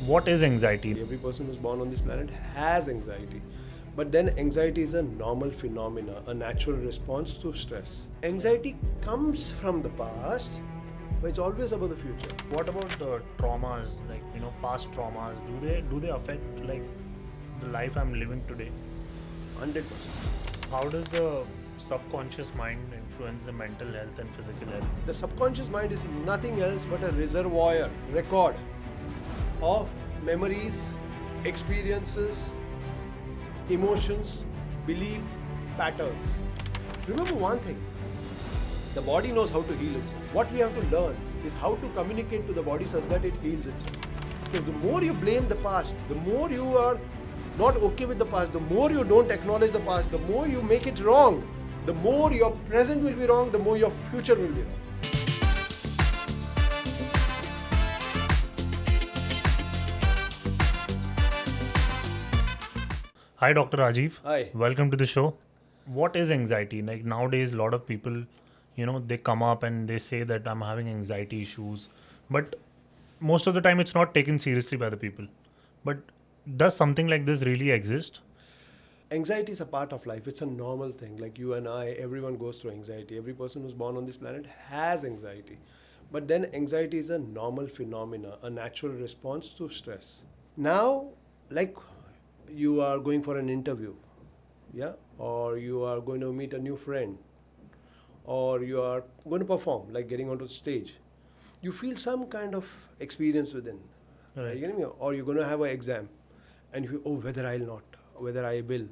What is anxiety? Every person who's born on this planet has anxiety. But then anxiety is a normal phenomena, a natural response to stress. Anxiety comes from the past, but it's always about the future. What about traumas, like past traumas? Do they affect like the life I'm living today? 100%. How does the subconscious mind influence the mental health and physical health? The subconscious mind is nothing else but a reservoir, record of memories, experiences, emotions, belief, patterns. Remember one thing, the body knows how to heal itself. What we have to learn is how to communicate to the body such that it heals itself. So the more you blame the past, the more you are not okay with the past, the more you don't acknowledge the past, the more you make it wrong, the more your present will be wrong, the more your future will be wrong. Hi, Dr. Rajiv. Hi. Welcome to the show. What is anxiety? Like nowadays, a lot of people, they come up and they say that I'm having anxiety issues, but most of the time it's not taken seriously by the people. But does something like this really exist? Anxiety is a part of life. It's a normal thing. Like you and I, everyone goes through anxiety. Every person who's born on this planet has anxiety. But then anxiety is a normal phenomena, a natural response to stress. Now, like you are going for an interview, yeah, or you are going to meet a new friend, or you are going to perform, like getting onto stage. You feel some kind of experience within. Right. Are you getting me? Or you're going to have an exam, and you feel, oh, whether I'll not, whether I will.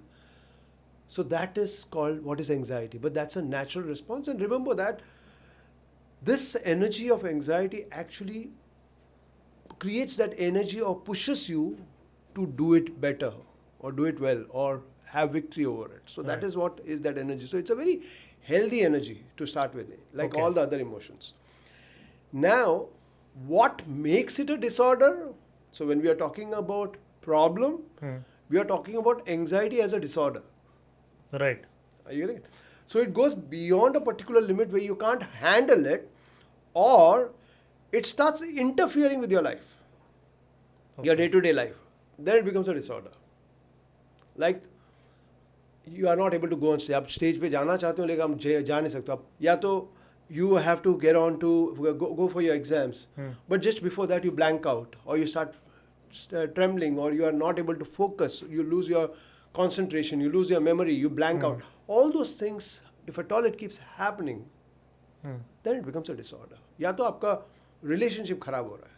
So that is called what is anxiety. But that's a natural response. And remember that this energy of anxiety actually creates that energy or pushes you to do it better or do it well or have victory over it. So that Right. is what is that energy. So it's a very healthy energy to start with, like Okay. all the other emotions. Now, what makes it a disorder? So when we are talking about problem, we are talking about anxiety as a disorder. Right. Are you getting it? So it goes beyond a particular limit where you can't handle it, or it starts interfering with your life, your day-to-day life. Then it becomes a disorder. Like you are not able to go on stage. आप stage पे जाना चाहते हो लेकिन आप जा नहीं सकते. आप या तो you have to get on to go for your exams, but just before that you blank out, or you start trembling, or you are not able to focus. You lose your concentration, you lose your memory, you blank out. All those things, if at all it keeps happening, then it becomes a disorder. या तो आपका relationship खराब हो रहा है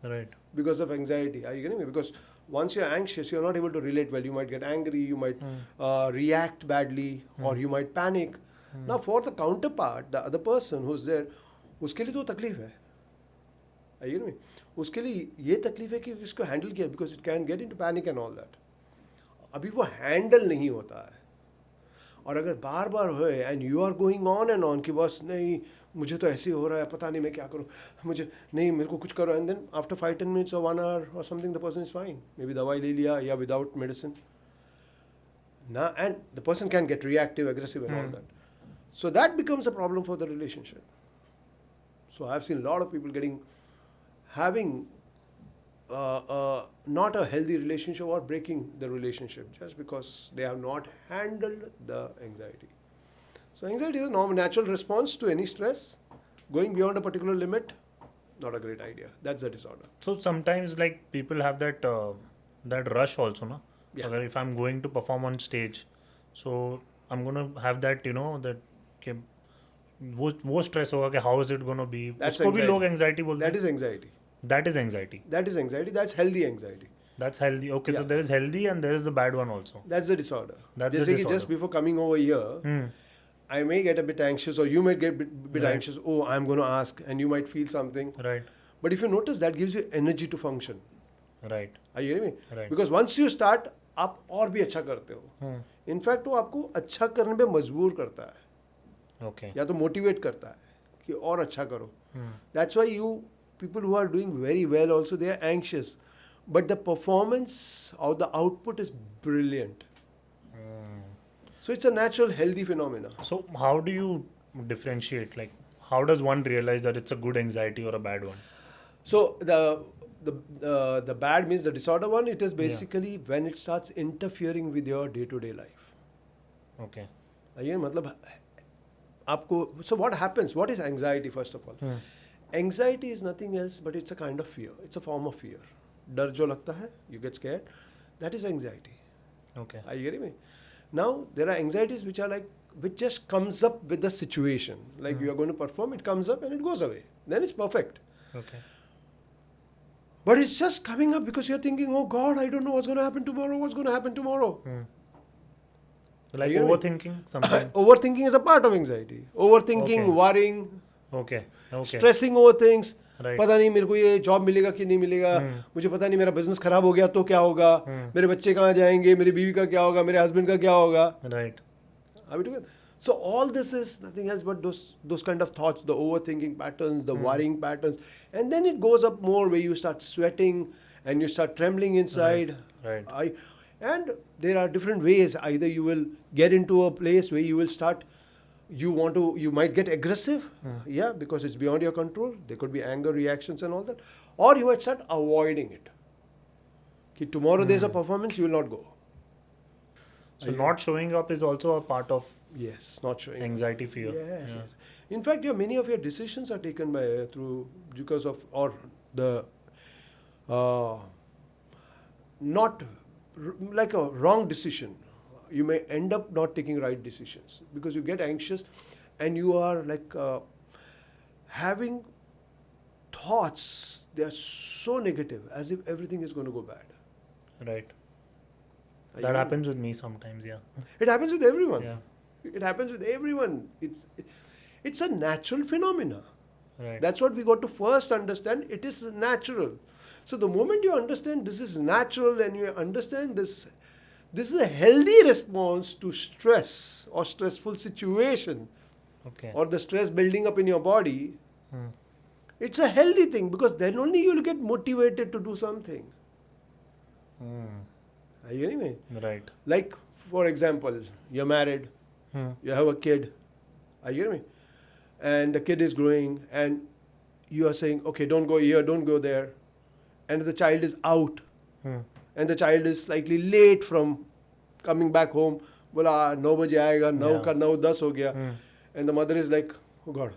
Right. because of anxiety. Are you getting me? Because once you're anxious, you're not able to relate well. You might get angry, you might react badly, or you might panic. Now, for the counterpart, the other person who's there, उसके लिए तो तकलीफ है. Are you getting me? उसके लिए ये तकलीफ है कि इसको हैंडल किया, because it can get into panic and all that. अभी वो हैंडल नहीं होता है. और अगर बार बार होए and you are going on and on कि बस नहीं मुझे तो ऐसे हो रहा है, पता नहीं मैं क्या करूँ, मुझे नहीं, मेरे को कुछ करो, and then after 5-10 minutes or 1 hour or something the person is fine, maybe दवाई ले लिया या without medicine ना, and the person can get reactive, aggressive and all that. So that becomes a problem for the relationship. So I've seen a lot of people having not a healthy relationship or breaking the relationship just because they have not handled the anxiety. So anxiety is a normal, natural response to any stress. Going beyond a particular limit, not a great idea. That's a disorder. So sometimes like people have that rush also, no? Yeah. Agar if I'm going to perform on stage, so I'm gonna have that that कि वो stress होगा कि how is it gonna be. That's उसको भी anxiety. लोग anxiety बोलते That हैं. is anxiety. That is anxiety. That is anxiety. That's healthy anxiety. That's healthy. Okay, so Yeah. there is healthy and there is the bad one also. That's the disorder. That's the जैसे कि disorder. just before coming over here, I may get a bit anxious, or you might get a bit Right. anxious. Oh, I'm going to ask, and you might feel something. Right. But if you notice, that gives you energy to function. Right. Are you getting me? Right. Because once you start, आप और भी अच्छा करते हो. In fact, वो आपको अच्छा करने पे मजबूर करता है, Okay. या तो मोटिवेट करता है कि और अच्छा करो. That's why people who are doing very well also, they are anxious, but the performance or the output is brilliant. So it's a natural, healthy phenomena. So how do you differentiate? Like, how does one realize that it's a good anxiety or a bad one? So the bad means the disorder one. It is basically when it starts interfering with your day-to-day life. Okay. ये मतलब आपको, so what happens? What is anxiety first of all? Anxiety is nothing else but it's a kind of fear. It's a form of fear. डर जो लगता है, you get scared. That is anxiety. Okay. Are you getting me? Now there are anxieties which are like, which just comes up with the situation. Like you are going to perform, it comes up and it goes away. Then it's perfect. Okay. But it's just coming up because you're thinking, oh God, I don't know what's going to happen tomorrow. What's going to happen tomorrow? Like You know what I overthinking something. Overthinking is a part of anxiety. Overthinking, Okay. worrying, Okay. Okay. stressing over things. Right. पता नहीं मेरे को ये job मिलेगा कि नहीं मिलेगा, मुझे पता नहीं मेरा बिजनेस खराब हो गया तो क्या होगा, मेरे बच्चे कहाँ जाएंगे, मेरी बीवी का क्या होगा, मेरे हस्बैंड का क्या होगा. Right. Are we together? So all this is nothing else but those kind of thoughts, the overthinking patterns, the worrying patterns, and then it goes up more where you start sweating and you start trembling inside. Right. And there are different ways. Either you will get into a place where you will start, you might get aggressive, yeah, because it's beyond your control. There could be anger reactions and all that, or you might start avoiding it. Ki tomorrow there's a performance, you will not go. So not showing up is also a part of Yes, not showing. anxiety, fear. Yes, Yeah. yes. In fact, many of your decisions are taken because of, or the not like a wrong decision. You may end up not taking right decisions because you get anxious and you are like having thoughts. They are so negative, as if everything is going to go bad. Right. Are That you- happens with me sometimes. Yeah. It happens with everyone. Yeah. It happens with everyone. It's a natural phenomena. Right. That's what we got to first understand. It is natural. So the moment you understand this is natural and you understand this is a healthy response to stress or stressful situation Okay. or the stress building up in your body, Hmm. it's a healthy thing because then only you will get motivated to do something. Hmm. Are you getting me? Right. Like, for example, you're married, you have a kid. Are you getting me? And the kid is growing and you are saying, okay, don't go here, don't go there. And the child is out Hmm. and the child is slightly late from coming back home. बोला 9 बजे आएगा, 9 Yeah. का 9:10 हो गया. Hmm. And the mother is like, oh God,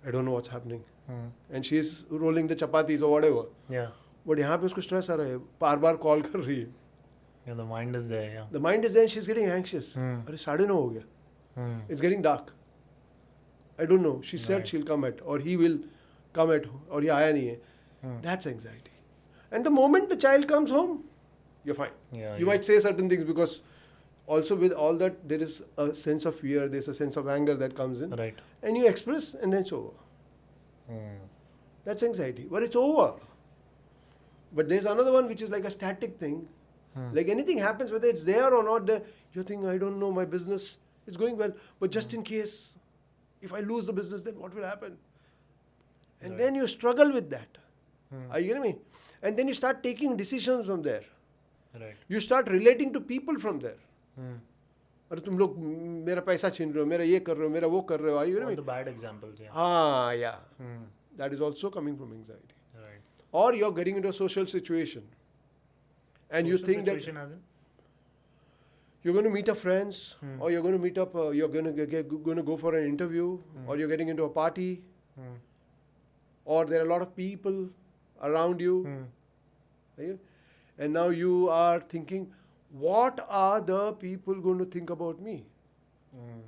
I don't know what's happening. Hmm. And she's rolling the chapatis or whatever. Yeah. But यहाँ पे उसको stress आ रहा है, बार-बार call कर रही है. Yeah. The mind is there. Yeah. The mind is there and she's getting anxious. Hmm. अरे 9:30 हो गया. Hmm. It's getting dark. I don't know. She said Right. she'll come at, or he will come at, or ये आया नहीं है. Hmm. That's anxiety. And the moment the child comes home, you're fine. Yeah. You might say certain things because also with all that there is a sense of fear, there's a sense of anger that comes in. Right. And you express and then it's over. Hmm. That's anxiety. But it's over. But there's another one which is like a static thing. Like anything happens, whether it's there or not there, you're thinking, I don't know, my business is going well. But just in case, if I lose the business, then what will happen? And Right. then you struggle with that. Hmm. Are you getting me? And then you start taking decisions from there. Right. You start relating to people from there. Hmm. अरे तुम लोग मेरा पैसा छीन रहे हो, मेरा ये कर रहे हो, मेरा वो कर रहे हो. Are you All getting the me? bad examples. Yeah. Ah, yeah. Hmm. That is also coming from anxiety. Right. Or you're getting into a social situation. And you Social think that situation as in? you're going to meet up friends, or you're going to meet up, you're going to go for an interview, or you're getting into a party, Hmm. or there are a lot of people around you, Hmm. right? And now you are thinking, what are the people going to think about me? Hmm.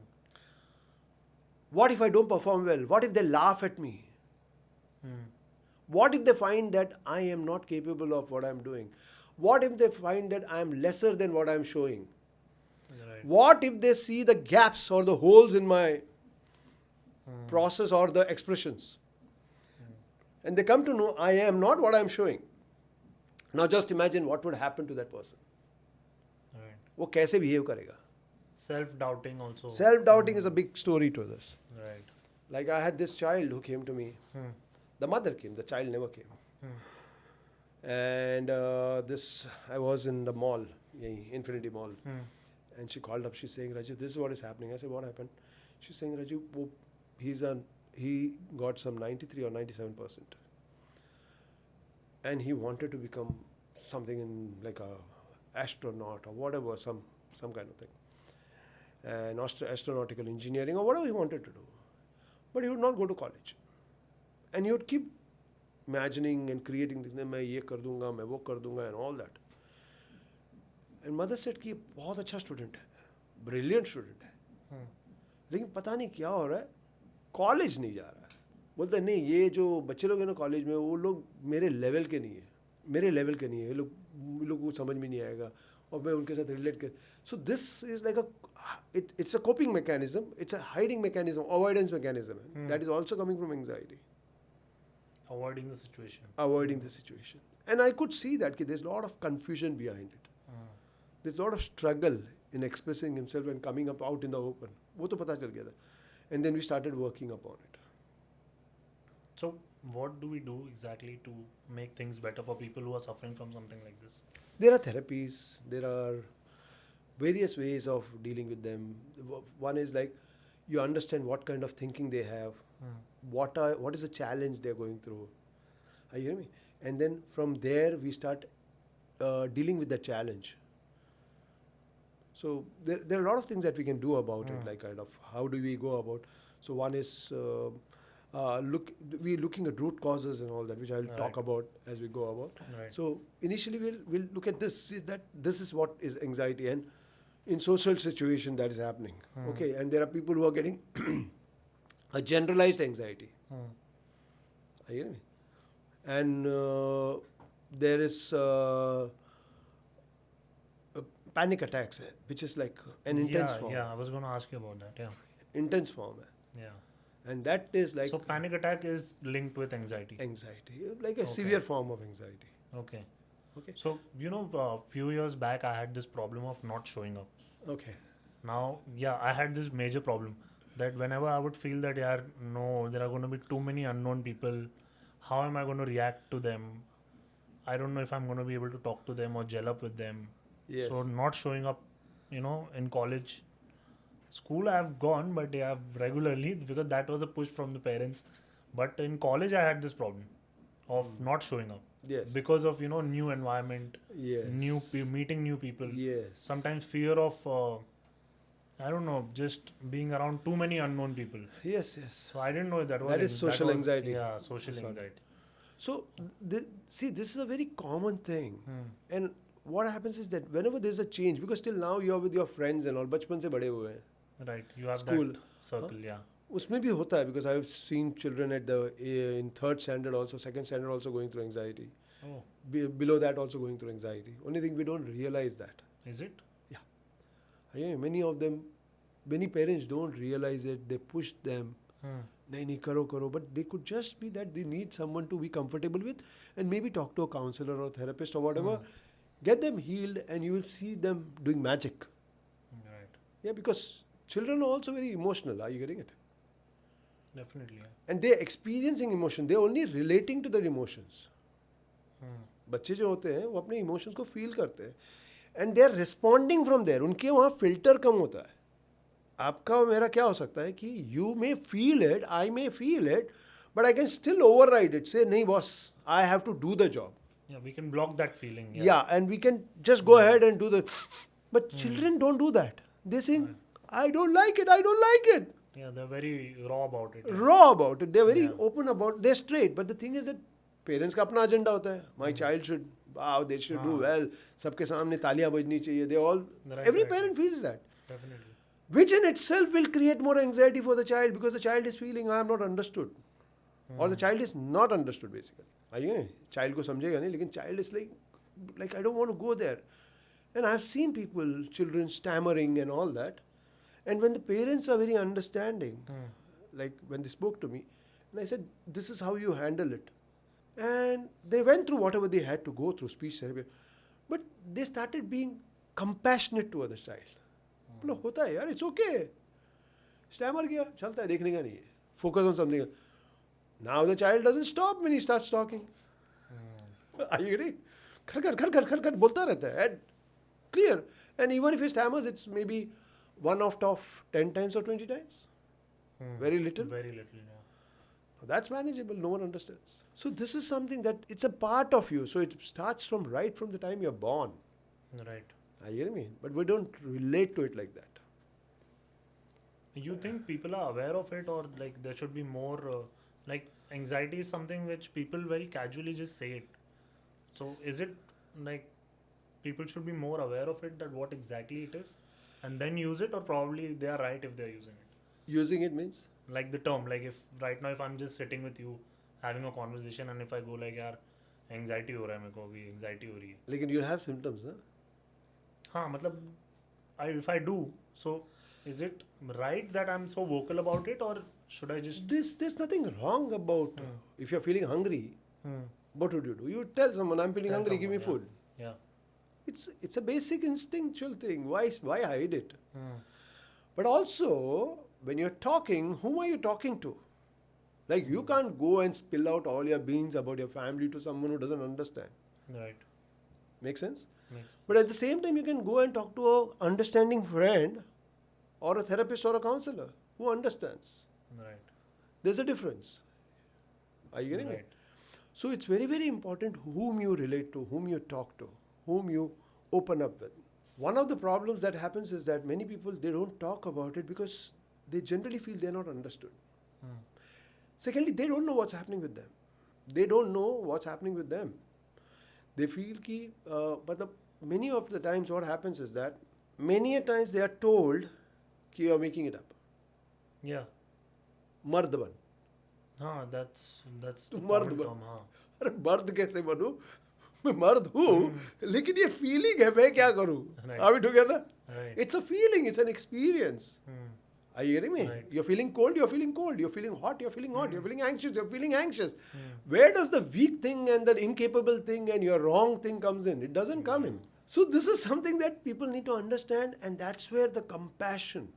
What if I don't perform well? What if they laugh at me? Hmm. What if they find that I am not capable of what I'm doing? What if they find that I am lesser than what I'm showing? Right. What if they see the gaps or the holes in my process or the expressions? And they come to know I am not what I'm showing. Now just imagine what would happen to that person. Right. वो कैसे behave करेगा? Self-doubting also. Self-doubting is a big story to this. Right. Like I had this child who came to me. Hmm. The mother came, the child never came. Hmm. And I was in the mall, Infinity Mall. Hmm. And she called up, she's saying, Raju, this is what is happening. I said, what happened? She's saying, Raju, he got some 93 or 97%. and he wanted to become something in like a astronaut or whatever, some kind of thing, and astronautical engineering or whatever he wanted to do. But he would not go to college, and he would keep imagining and creating things. मैं ये कर दूंगा, मैं वो कर दूंगा, and all that. And mother said कि ये बहुत अच्छा स्टूडेंट है, ब्रिलियंट स्टूडेंट है, लेकिन पता नहीं क्या हो रहा है, कॉलेज नहीं जा रहा है. बोलते नहीं, ये जो बच्चे लोग हैं ना कॉलेज में, वो लोग मेरे लेवल के नहीं है, मेरे लेवल के नहीं है, ये लोग को समझ में नहीं आएगा और मैं उनके साथ रिलेट कर. सो this is like it's a coping mechanism, it's a hiding mechanism, avoidance mechanism. That is also coming from anxiety. Avoiding the situation. Avoiding the situation. And I could see that there's a lot of confusion behind it. There's a lot of struggle in expressing himself and coming up out in the open. वो तो पता चल गया था. And then we started working upon it. So what do we do exactly to make things better for people who are suffering from something like this? There are therapies, there are various ways of dealing with them. One is like you understand what kind of thinking they have, what is the challenge they're going through. Are you hearing me? And then from there we start dealing with the challenge. So there are a lot of things that we can do about it, like kind of how do we go about. So one is we're looking at root causes and all that, which I'll talk about as we go about. Right. So initially we'll look at this, see that this is what is anxiety, and in social situation that is happening. Okay, and there are people who are getting a generalized anxiety. Are you hearing me? And there is panic attacks, which is like an intense form. Yeah, I was going to ask you about that. Yeah. Intense form. Yeah. And that is like... So panic attack is linked with anxiety. Anxiety, like a severe form of anxiety. Okay. Okay. So, a few years back, I had this problem of not showing up. Okay. Now, I had this major problem that whenever I would feel that, there are going to be too many unknown people. How am I going to react to them? I don't know if I'm going to be able to talk to them or gel up with them. Yes. So not showing up, in college. School I have gone, but regularly because that was a push from the parents. But in college I had this problem of not showing up. Yes. Because of, new environment, Yes. meeting new people. Yes. Sometimes fear of, just being around too many unknown people. Yes, yes. So I didn't know that was... That is social anxiety. Yeah, social anxiety. So, see, this is a very common thing. And what happens is that whenever there's a change, because till now you are with your friends and all, बचपन से बड़े हुए हैं. Right, you have School. that circle, yeah. उसमें भी होता है, because I have seen children in third standard also, second standard also going through anxiety. Oh, Below that also going through anxiety. Only thing we don't realize that. is it? Yeah, many parents don't realize it. They push them. Nahi, karo. But they could just be that they need someone to be comfortable with, and maybe talk to a counselor or therapist or whatever. Get them healed, and you will see them doing magic. Right. Yeah, because children are also very emotional. Are you getting it? Definitely, yeah. And they're experiencing emotion. They're only relating to their emotions. बच्चे जो होते हैं वो अपने emotions को feel करते हैं, and they are responding from there. उनके वहाँ फिल्टर कम होता है. आपका और मेरा क्या हो सकता है कि you may feel it, I may feel it, but I can still override it, say नहीं boss, I have to do the job. Yeah, we can block that feeling. Yeah, and we can just go ahead and do the... But children don't do that. They say, I don't like it, I don't like it. Yeah, they're very raw about it. Raw about it. They're very open about it. They're straight. But the thing is that parents का अपना agenda होता है. My child should, they should do well. सबके सामने तालियां बजनी चाहिए. They all, every parent feels that. Definitely. Which in itself will create more anxiety for the child, because the child is feeling, I am not understood. Or the child is not understood basically. आइए, child को समझेगा नहीं, लेकिन child is like I don't want to go there. And I have seen children stammering and all that. And when the parents are very understanding, like when they spoke to me, and I said, this is how you handle it. And they went through whatever they had to go through, speech therapy. But they started being compassionate towards the child. बोलो होता है यार, it's okay. Stammer किया, चलता है, देखने का नहीं है. Focus on something else. Now the child doesn't stop when he starts talking. Are you getting? खर बोलता रहता है. And clear. And even if he stammers, it's maybe 1 out of 10 times or 20 times. Very little. Very little, yeah. That's manageable. No one understands. So this is something that it's a part of you. So it starts from right from the time you're born. Right. I hear me, but we don't relate to it like that. You think people are aware of it, or like there should be more like anxiety is something which people very casually just say it. So is it like people should be more aware of it, that what exactly it is, and then use it, or probably they are right if they are using it? Using it means? Like the term, like if right now if I'm just sitting with you having a conversation and if I go like यार anxiety हो रहा है मेरे को अभी anxiety हो रही है Like you have symptoms, huh? हाँ मतलब if I do, so is it right that I'm so vocal about it, or should I just There's nothing wrong about if you're feeling hungry. What would you do? You tell someone, I'm feeling Tell hungry, give me someone, food. yeah. It's a basic instinctual thing. Why hide it? But also, when you're talking, whom are you talking to? Like you can't go and spill out all your beans about your family to someone who doesn't understand. Right. Make sense? Makes But at the same time, you can go and talk to a understanding friend or a therapist or a counselor who understands. right. There's a difference. Are you getting me? Right. So it's very, very important whom you relate to, whom you talk to, whom you open up with. One of the problems that happens is that many people, they don't talk about it because they generally feel they're not understood. Secondly, they don't know what's happening with them. They don't know what's happening with them. They feel ki, but many of the times what happens is that many a times they are told कि you are making it up. Yeah. मर्द बन. हाँ, that's the तू मर्द common बन. term. हाँ. अरे मर्द कैसे बनूं? मैं मर्द हूँ, लेकिन ये फीलिंग है, मैं क्या करूँ? Right. Are we together? Right. It's a feeling, it's an experience. Are you getting me? Right. You're feeling cold, you're feeling cold. You're feeling hot, you're feeling hot. You're feeling anxious, you're feeling anxious. Where does the weak thing and the incapable thing and your wrong thing comes in? It doesn't come in. So this is something that people need to understand, and that's where the compassion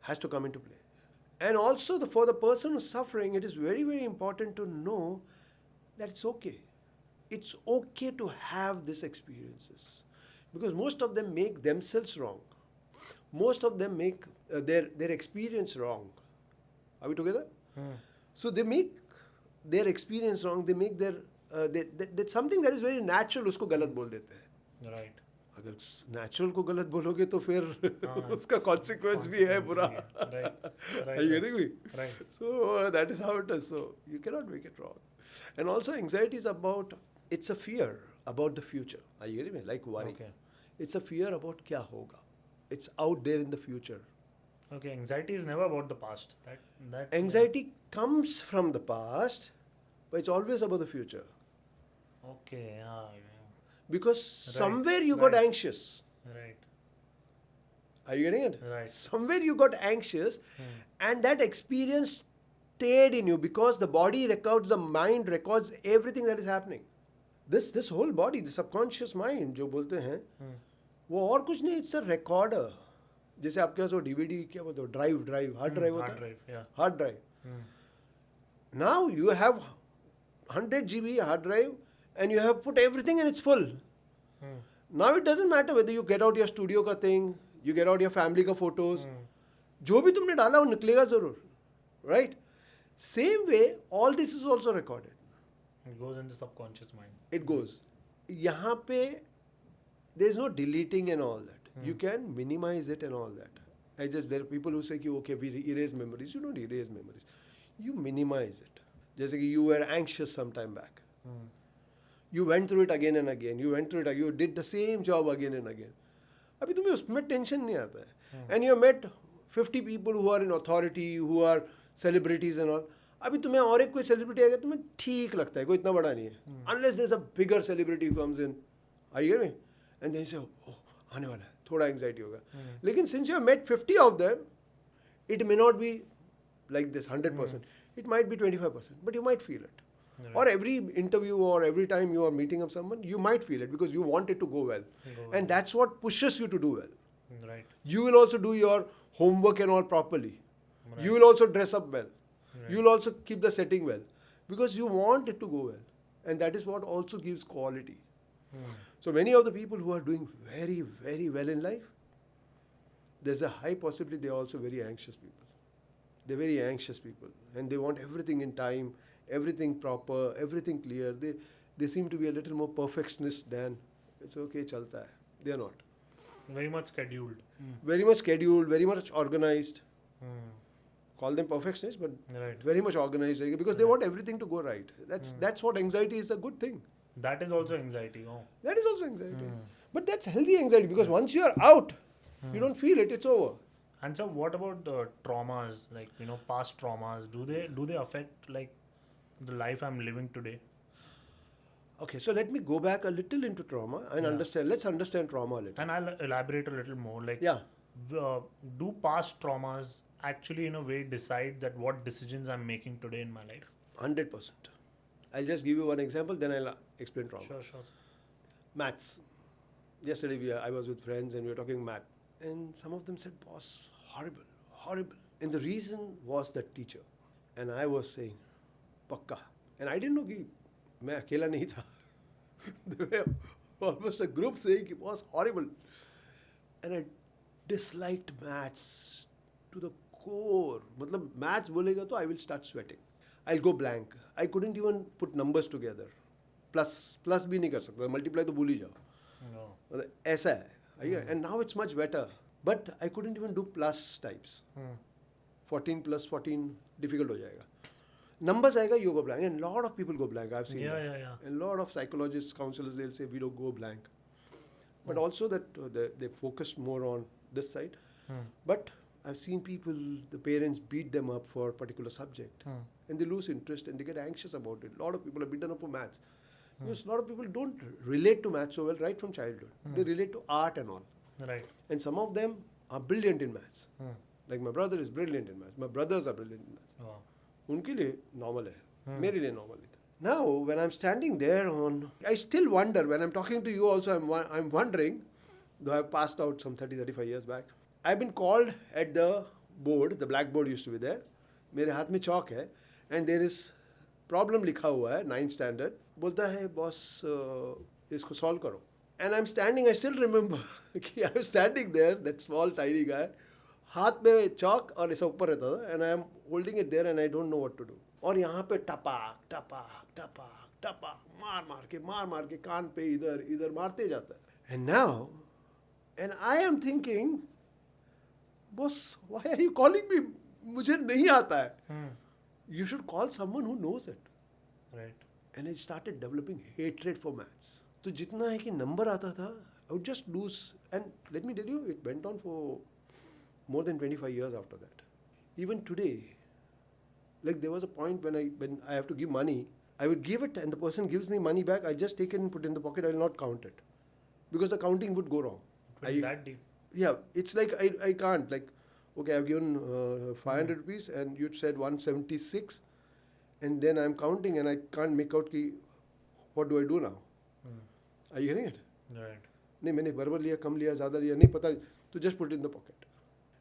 has to come into play. And also for the person who's suffering, it is very, very important to know that it's okay. It's okay to have these experiences. Because most of them make themselves wrong. Most of them make their experience wrong. Are we together? So they make their experience wrong. They make their that's something that is very natural. उसको गलत बोल देते हैं. Right. अगर natural को गलत बोलोगे तो फिर हाँ, उसका consequence भी है बुरा. Right. Right. Are you getting me? Right. So that is how it is. So you cannot make it wrong. And also anxiety is about, it's a fear about the future. Are you getting me? Like worry. Okay. It's a fear about क्या होगा. It's out there in the future. Okay. Anxiety is never about the past. That Anxiety comes from the past, but it's always about the future. Okay. Yeah. Because somewhere you right. got anxious. Right. Are you getting it? Right. Somewhere you got anxious, and that experience stayed in you because the body records, the mind records everything that is happening. This whole body, the subconscious mind, जो बोलते हैं, वो और कुछ नहीं, it's a recorder. जैसे आपके पास वो DVD क्या बोलते हो, ड्राइव हार्ड ड्राइव होता Hard है, drive. Yeah. Hard drive. Now you have 100 GB hard drive and you have put everything and it's full. Now it doesn't matter whether you get out your studio का thing, you get out your family का photos, जो भी तुमने डाला वो निकलेगा जरूर, right? Same way, all this is also recorded. It goes in the subconscious mind. It goes. यहाँ पे there is no deleting and all that. You can minimize it and all that. There are people who say कि okay we erase memories. You don't erase memories. You minimize it. जैसे कि you were anxious some time back. You went through it again and again. You did the same job again and again. अभी तुम्हें उसमें tension नहीं आता है. And you met 50 people who are in authority, who are celebrities and all. अभी तुम्हें और एक कोई सेलिब्रिटी आएगा तुम्हें ठीक लगता है, कोई इतना बड़ा नहीं है. Unless there's a bigger celebrity who comes in. Are you getting me? And then you say, oh, आने वाला है, थोड़ा anxiety होगा. लेकिन since you have met 50 of them, it may not be like this 100%. It might be 25%, but you might feel it. Right. Or every interview or every time you are meeting up someone, you might feel it because you want it to go well. And that's what pushes you to do well. Right. You will also do your homework and all properly. Right. You will also dress up well. Right. You will also keep the setting well because you want it to go well. And that is what also gives quality. So many of the people who are doing very, very well in life, there's a high possibility they are also very anxious people. They're very anxious people, and they want everything in time, everything proper, everything clear. They seem to be a little more perfectionist than it's okay, chalta hai. They are not. Very much scheduled. Very much scheduled, very much organized. Hmm. Call them perfectionists, but Right. very much organized because they Right. want everything to go right. That's what anxiety is a good thing. That is also anxiety. Oh. That is also anxiety. Hmm. But that's healthy anxiety because once you are out, Hmm. you don't feel it, it's over. And so, what about traumas? Like past traumas. Do they affect like the life I'm living today? Okay, so let me go back a little into trauma and Yeah. understand. Let's understand trauma a little. And I'll elaborate a little more. Like, Yeah. do past traumas actually, in a way, decide that what decisions I'm making today in my life? 100%. I'll just give you one example, then I'll explain trauma. Sure, sure. Maths. Yesterday I was with friends and we were talking math. And some of them said, boss, horrible, horrible. And the reason was the teacher. And I was saying, pakka. And I didn't know कि मैं अकेला नहीं था. There were almost a group saying it was horrible. And I disliked maths to the core. मतलब maths बोलेगा तो I will start sweating. I'll go blank. I couldn't even put numbers together. Plus भी नहीं कर सकता. Multiply तो भूल ही जाओ. No. मतलब ऐसा है. And now it's much better. But I couldn't even do plus types. Hmm. 14 plus 14 difficult हो जाएगा. Numbers आएगा, you go blank. And a lot of people go blank. I've seen that. Yeah. And a lot of psychologists, counselors, they'll say we don't go blank. But also that they focused more on this side. Hmm. But I've seen people, the parents beat them up for a particular subject. Hmm. And they lose interest and they get anxious about it. A lot of people are beaten up for maths. Because a lot of people don't relate to maths so well right from childhood. They relate to art and all. Right. And some of them are brilliant in maths. Hmm. Like my brother is brilliant in maths. My brothers are brilliant in maths. Wow. उनके लिए normal है. मेरे लिए normal नहीं था. Now when I'm standing there I still wonder, when I'm talking to you also I'm wondering, though I've passed out some 30-35 years back, I've been called at the board, the blackboard used to be there. मेरे हाथ में chalk है and there is problem लिखा हुआ है 9th standard. बोलता है boss इसको solve करो. And I'm standing, I still remember कि I was standing there, that small tiny guy, हाथ में chalk और ऐसा ऊपर रहता था and I am holding it there and I don't know what to do. और यहाँ पे टपाक टपाक टपाक टपाक मार के कान पे इधर मारते जाता है. And now, and I am thinking, boss, why are you calling me? मुझे नहीं आता है. Hmm. You should call someone who knows it. Right. And I started developing hatred for maths. तो जितना है कि नंबर आता था, I would just lose. And let me tell you, it went on for more than 25 years after that. Even today, like there was a point when I have to give money, I would give it and the person gives me money back, I just take it and put it in the pocket, I will not count it. Because the counting would go wrong. But that deep. Yeah, it's like I can't. Like, okay, I've given 500 rupees and you said 176 and then I'm counting and I can't make out ki, what do I do now? Are you getting it? Right. नहीं मैंने बराबर लिया कम लिया ज़्यादा लिया नहीं पता तो just put it in the pocket.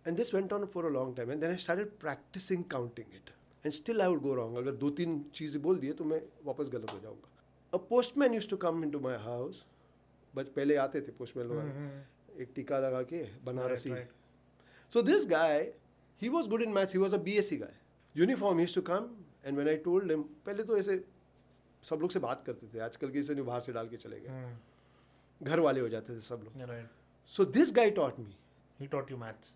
And this went on for a long time and then I started practicing counting it. And still I would go wrong. अगर 2-3 चीज़ें बोल दिए तो मैं वापस गलत हो जाऊँगा. A postman used to come into my house. बच पहले आते थे postman लोग एक टीका लगा के Banarasi. Right. So this guy, he was good in maths. He was a BSc guy. Uniform, he used to come and when I told him, पहले तो ऐसे सब लोग से बात करते थे. आजकल किसी ने बाहर से डाल के चले गए. घर वाले हो जाते थे सब लोग. Right. So this guy taught me He taught you maths.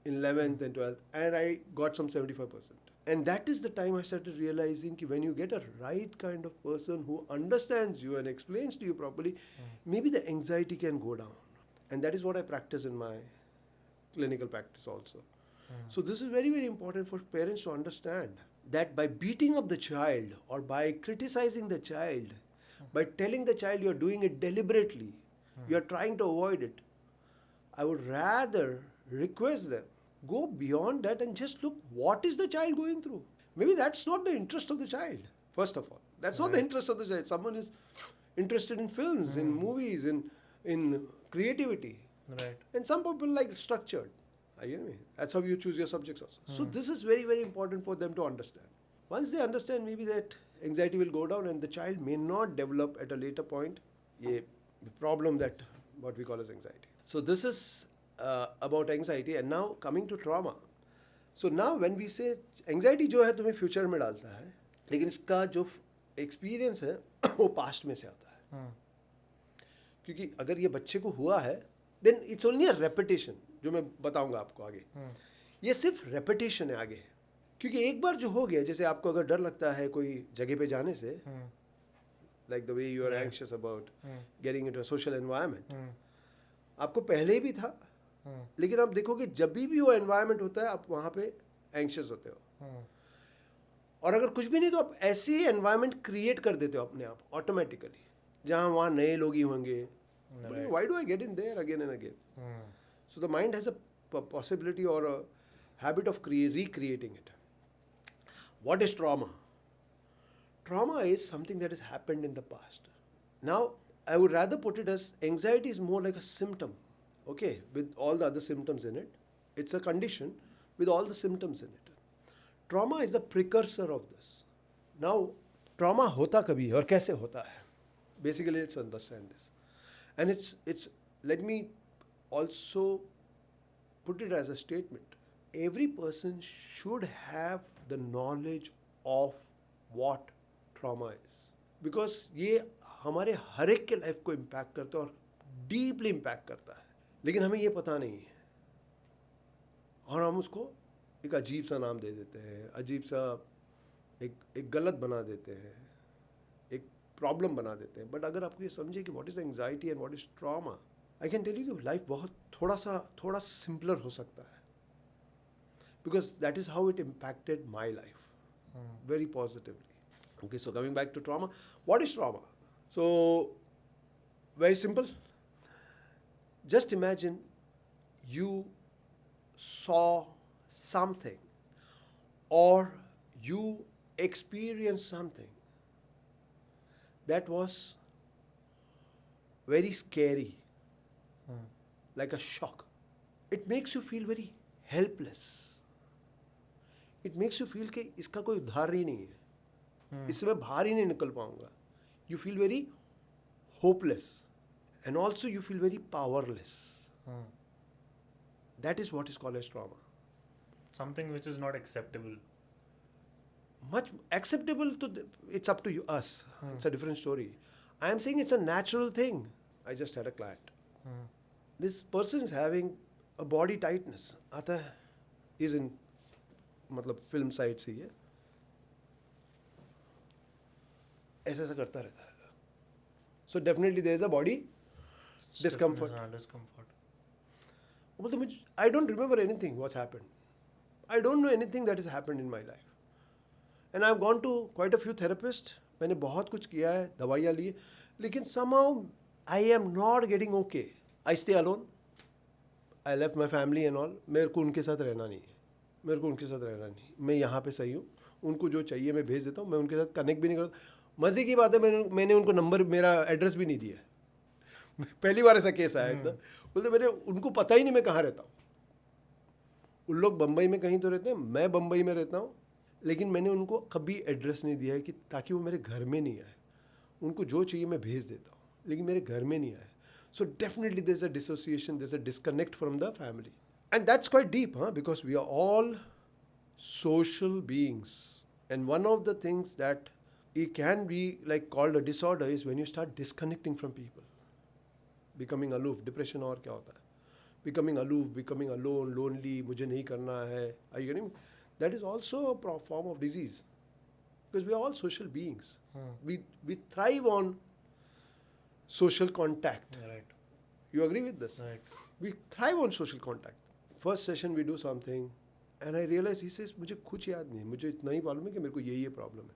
in 11th and 12th and I got some 75%. And that is the time I started realizing that when you get a right kind of person who understands you and explains to you properly, maybe the anxiety can go down. And that is what I practice in my clinical practice also. So this is very, very important for parents to understand that by beating up the child or by criticizing the child, by telling the child you're doing it deliberately, you're trying to avoid it, I would rather request them, go beyond that and just look what is the child going through. Maybe that's not the interest of the child, first of all. That's not the interest of the child. Someone is interested in films, in movies, in creativity. Right. And some people like structured. Are you getting me? That's how you choose your subjects also. So this is very, very important for them to understand. Once they understand, maybe that anxiety will go down and the child may not develop at a later point a problem that what we call as anxiety. So this is about anxiety. And now coming to trauma. So now when we say anxiety जो है तुम्हें future में डालता है, लेकिन इसका जो experience है वो पास्ट में से आता है. क्योंकि अगर ये बच्चे को हुआ है then it's only a repetition, जो मैं बताऊंगा आपको आगे. ये सिर्फ रेपिटेशन है आगे. क्योंकि एक बार जो हो गया, जैसे आपको अगर डर लगता है कोई जगह पे जाने से, like the way you are anxious about getting into a social environment, आपको पहले भी था, लेकिन आप देखोगे जब भी वो एनवायरनमेंट होता है आप वहाँ पे एंग्शियस होते हो. और अगर कुछ भी नहीं तो आप ऐसी एनवायरनमेंट क्रिएट कर देते हो अपने आप ऑटोमेटिकली, जहाँ वहाँ नए लोग ही होंगे. Why do I get in there again and again? So the mind has a possibility और a habit of recreating it. What is trauma? Trauma is something that has happened in the past. Now, I would rather put it as anxiety is more like a symptom, okay, with all the other symptoms in it. It's a condition with all the symptoms in it. Trauma is the precursor of this. Now, trauma होता कभी है और कैसे होता है? Basically, let's understand this. And it's let me also put it as a statement. Every person should have the knowledge of what trauma is. Because ये हमारे हर एक के लाइफ को इम्पैक्ट करता है और डीपली इम्पैक्ट करता है, लेकिन हमें ये पता नहीं है और हम उसको एक अजीब सा नाम दे देते हैं, अजीब सा एक गलत बना देते हैं, एक प्रॉब्लम बना देते हैं. बट अगर आपको ये समझे कि what is anxiety and what is trauma, I can tell you कि लाइफ बहुत थोड़ा सिंपलर हो सकता है. Because that is how it impacted my life very positively. Okay, so coming back to trauma, what is trauma? So, very simple. Just imagine you saw something or you experienced something that was very scary, like a shock. It makes you feel very helpless. It makes you feel कि इसका कोई उद्धार ही नहीं है, इससे मैं बाहर ही नहीं निकल पाऊंगा. You feel very hopeless and also you feel very powerless. That is what is called as trauma. Something which is not acceptable. Much acceptable to it's up to you, us. It's a different story. I am saying it's a natural thing. I just had a client. This person is having a body tightness. आता है, is in मतलब film side से ही है, ऐसा ऐसा करता रहता है. So definitely there is a body discomfort. बोलते मुझे I don't remember anything what's happened, I don't know anything that is happened in my life and I have gone to quite a few therapist. मैंने बहुत कुछ किया है, दवाइयाँ ली, लेकिन somehow I am not getting okay. I stay alone, I left my family and all. मेरे को उनके साथ रहना नहीं है, मेरे को उनके साथ रहना नहीं. मैं यहाँ पे सही हूँ, उनको जो चाहिए मैं भेज देता हूँ, मैं उनके साथ कनेक्ट भी नहीं करता. मज़े की बात है, मैंने उनको नंबर, मेरा एड्रेस भी नहीं दिया. पहली बार ऐसा केस आया इतना. बोलते मेरे उनको पता ही नहीं मैं कहाँ रहता हूँ. उन लोग बम्बई में कहीं तो रहते हैं, मैं बम्बई में रहता हूँ, लेकिन मैंने उनको कभी एड्रेस नहीं दिया है कि ताकि वो मेरे घर में नहीं आए. उनको जो चाहिए मैं भेज देता हूँ, लेकिन मेरे घर में नहीं आए. So definitely there is a dissociation, there is a disconnect from the family. And that's quite deep, because we are all social beings. And one of the things that it can be like called a disorder is when you start disconnecting from people. Becoming aloof. Depression और क्या होता है? Becoming aloof, becoming alone, lonely, मुझे नहीं करना है. Are you getting me? That is also a form of disease. Because we are all social beings. We thrive on social contact. Right. You agree with this? Right. We thrive on social contact. First session we do something and I realise he says मुझे कुछ याद नहीं, मुझे इतना ही मालूम है कि मेरे को ये प्रॉब्लम है.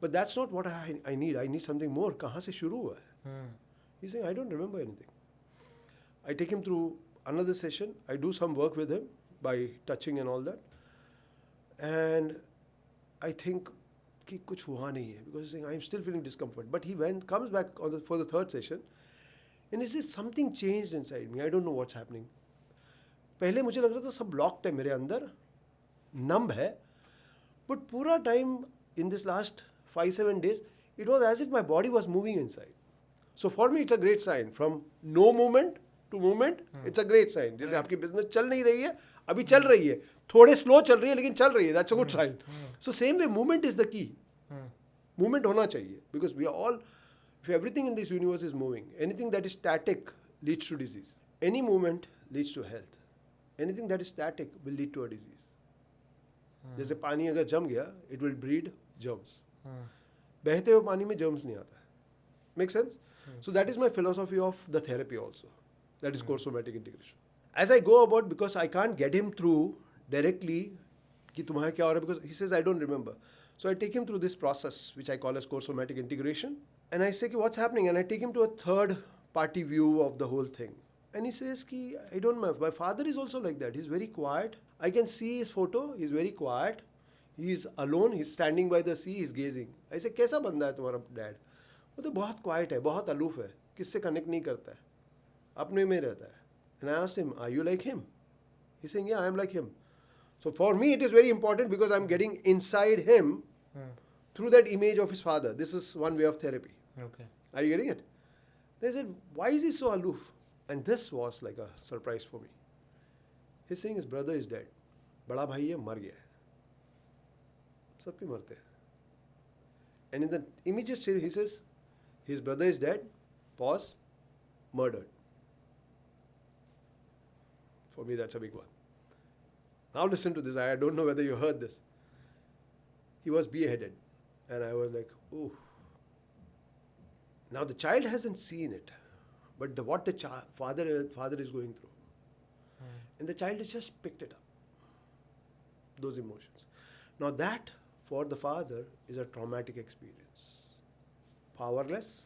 But that's not what I need something more. कहाँ से शुरू हुआ है? He saying I don't remember anything. I take him through another session, I do some work with him by touching and all that, and I think कि कुछ हुआ नहीं है, because I am still feeling discomfort. But he comes back for the third session and he says something changed inside me, I don't know what's happening. पहले मुझे लग रहा था सब ब्लॉक्ड है मेरे अंदर, नंब है, बट पूरा time in this last 5-7 days it was as if my body was moving inside. So for me it's a great sign. From no movement to movement, it's a great sign. जैसे आपकी business चल नहीं रही है, अभी चल रही है, थोड़े slow चल रही है लेकिन चल रही है, that's a good sign. So same way, movement is the key. Movement होना चाहिए, because we are all, if everything in this universe is moving, anything that is static leads to disease. Any movement leads to health. Anything that is static will lead to a disease. जैसे पानी अगर जम गया, it will breed germs. बहते हुए पानी में germs नहीं आता है. Make sense? So that is my philosophy of the therapy also. That is core somatic integration. As I go about, because I can't get him through directly कि तुम्हारा क्या हो रहा है, because he says I don't remember. So I take him through this process which I call as core somatic integration, and I say कि what's happening, and I take him to a third party view of the whole thing. And he says कि I don't know, my father is also like that. He's very quiet. I can see his photo. He's very quiet. He's alone. He's standing by the sea. He's gazing. I say कैसा बंदा है तुम्हारा dad? वो तो बहुत quite है, बहुत aloof है, किससे कनेक्ट नहीं करता है, अपने में रहता है. And I asked him, are you like him? He's saying, yeah, I am like him. So for me it is very important because I'm getting inside him through that image of his father. This is one way of therapy. Okay. Are you getting it? They said, why is he so aloof? And this was like a surprise for me. He's saying his brother is dead. बड़ा भाई है, मर गया है. सबके मरते हैं. And in the immediate state he says, his brother is dead, pause, murdered. For me that's a big one. Now listen to this, I don't know whether you heard this. He was beheaded. And I was like, ooh. Now the child hasn't seen it, but what the father is going through. And the child has just picked it up. Those emotions. Now that, for the father, is a traumatic experience. Powerless,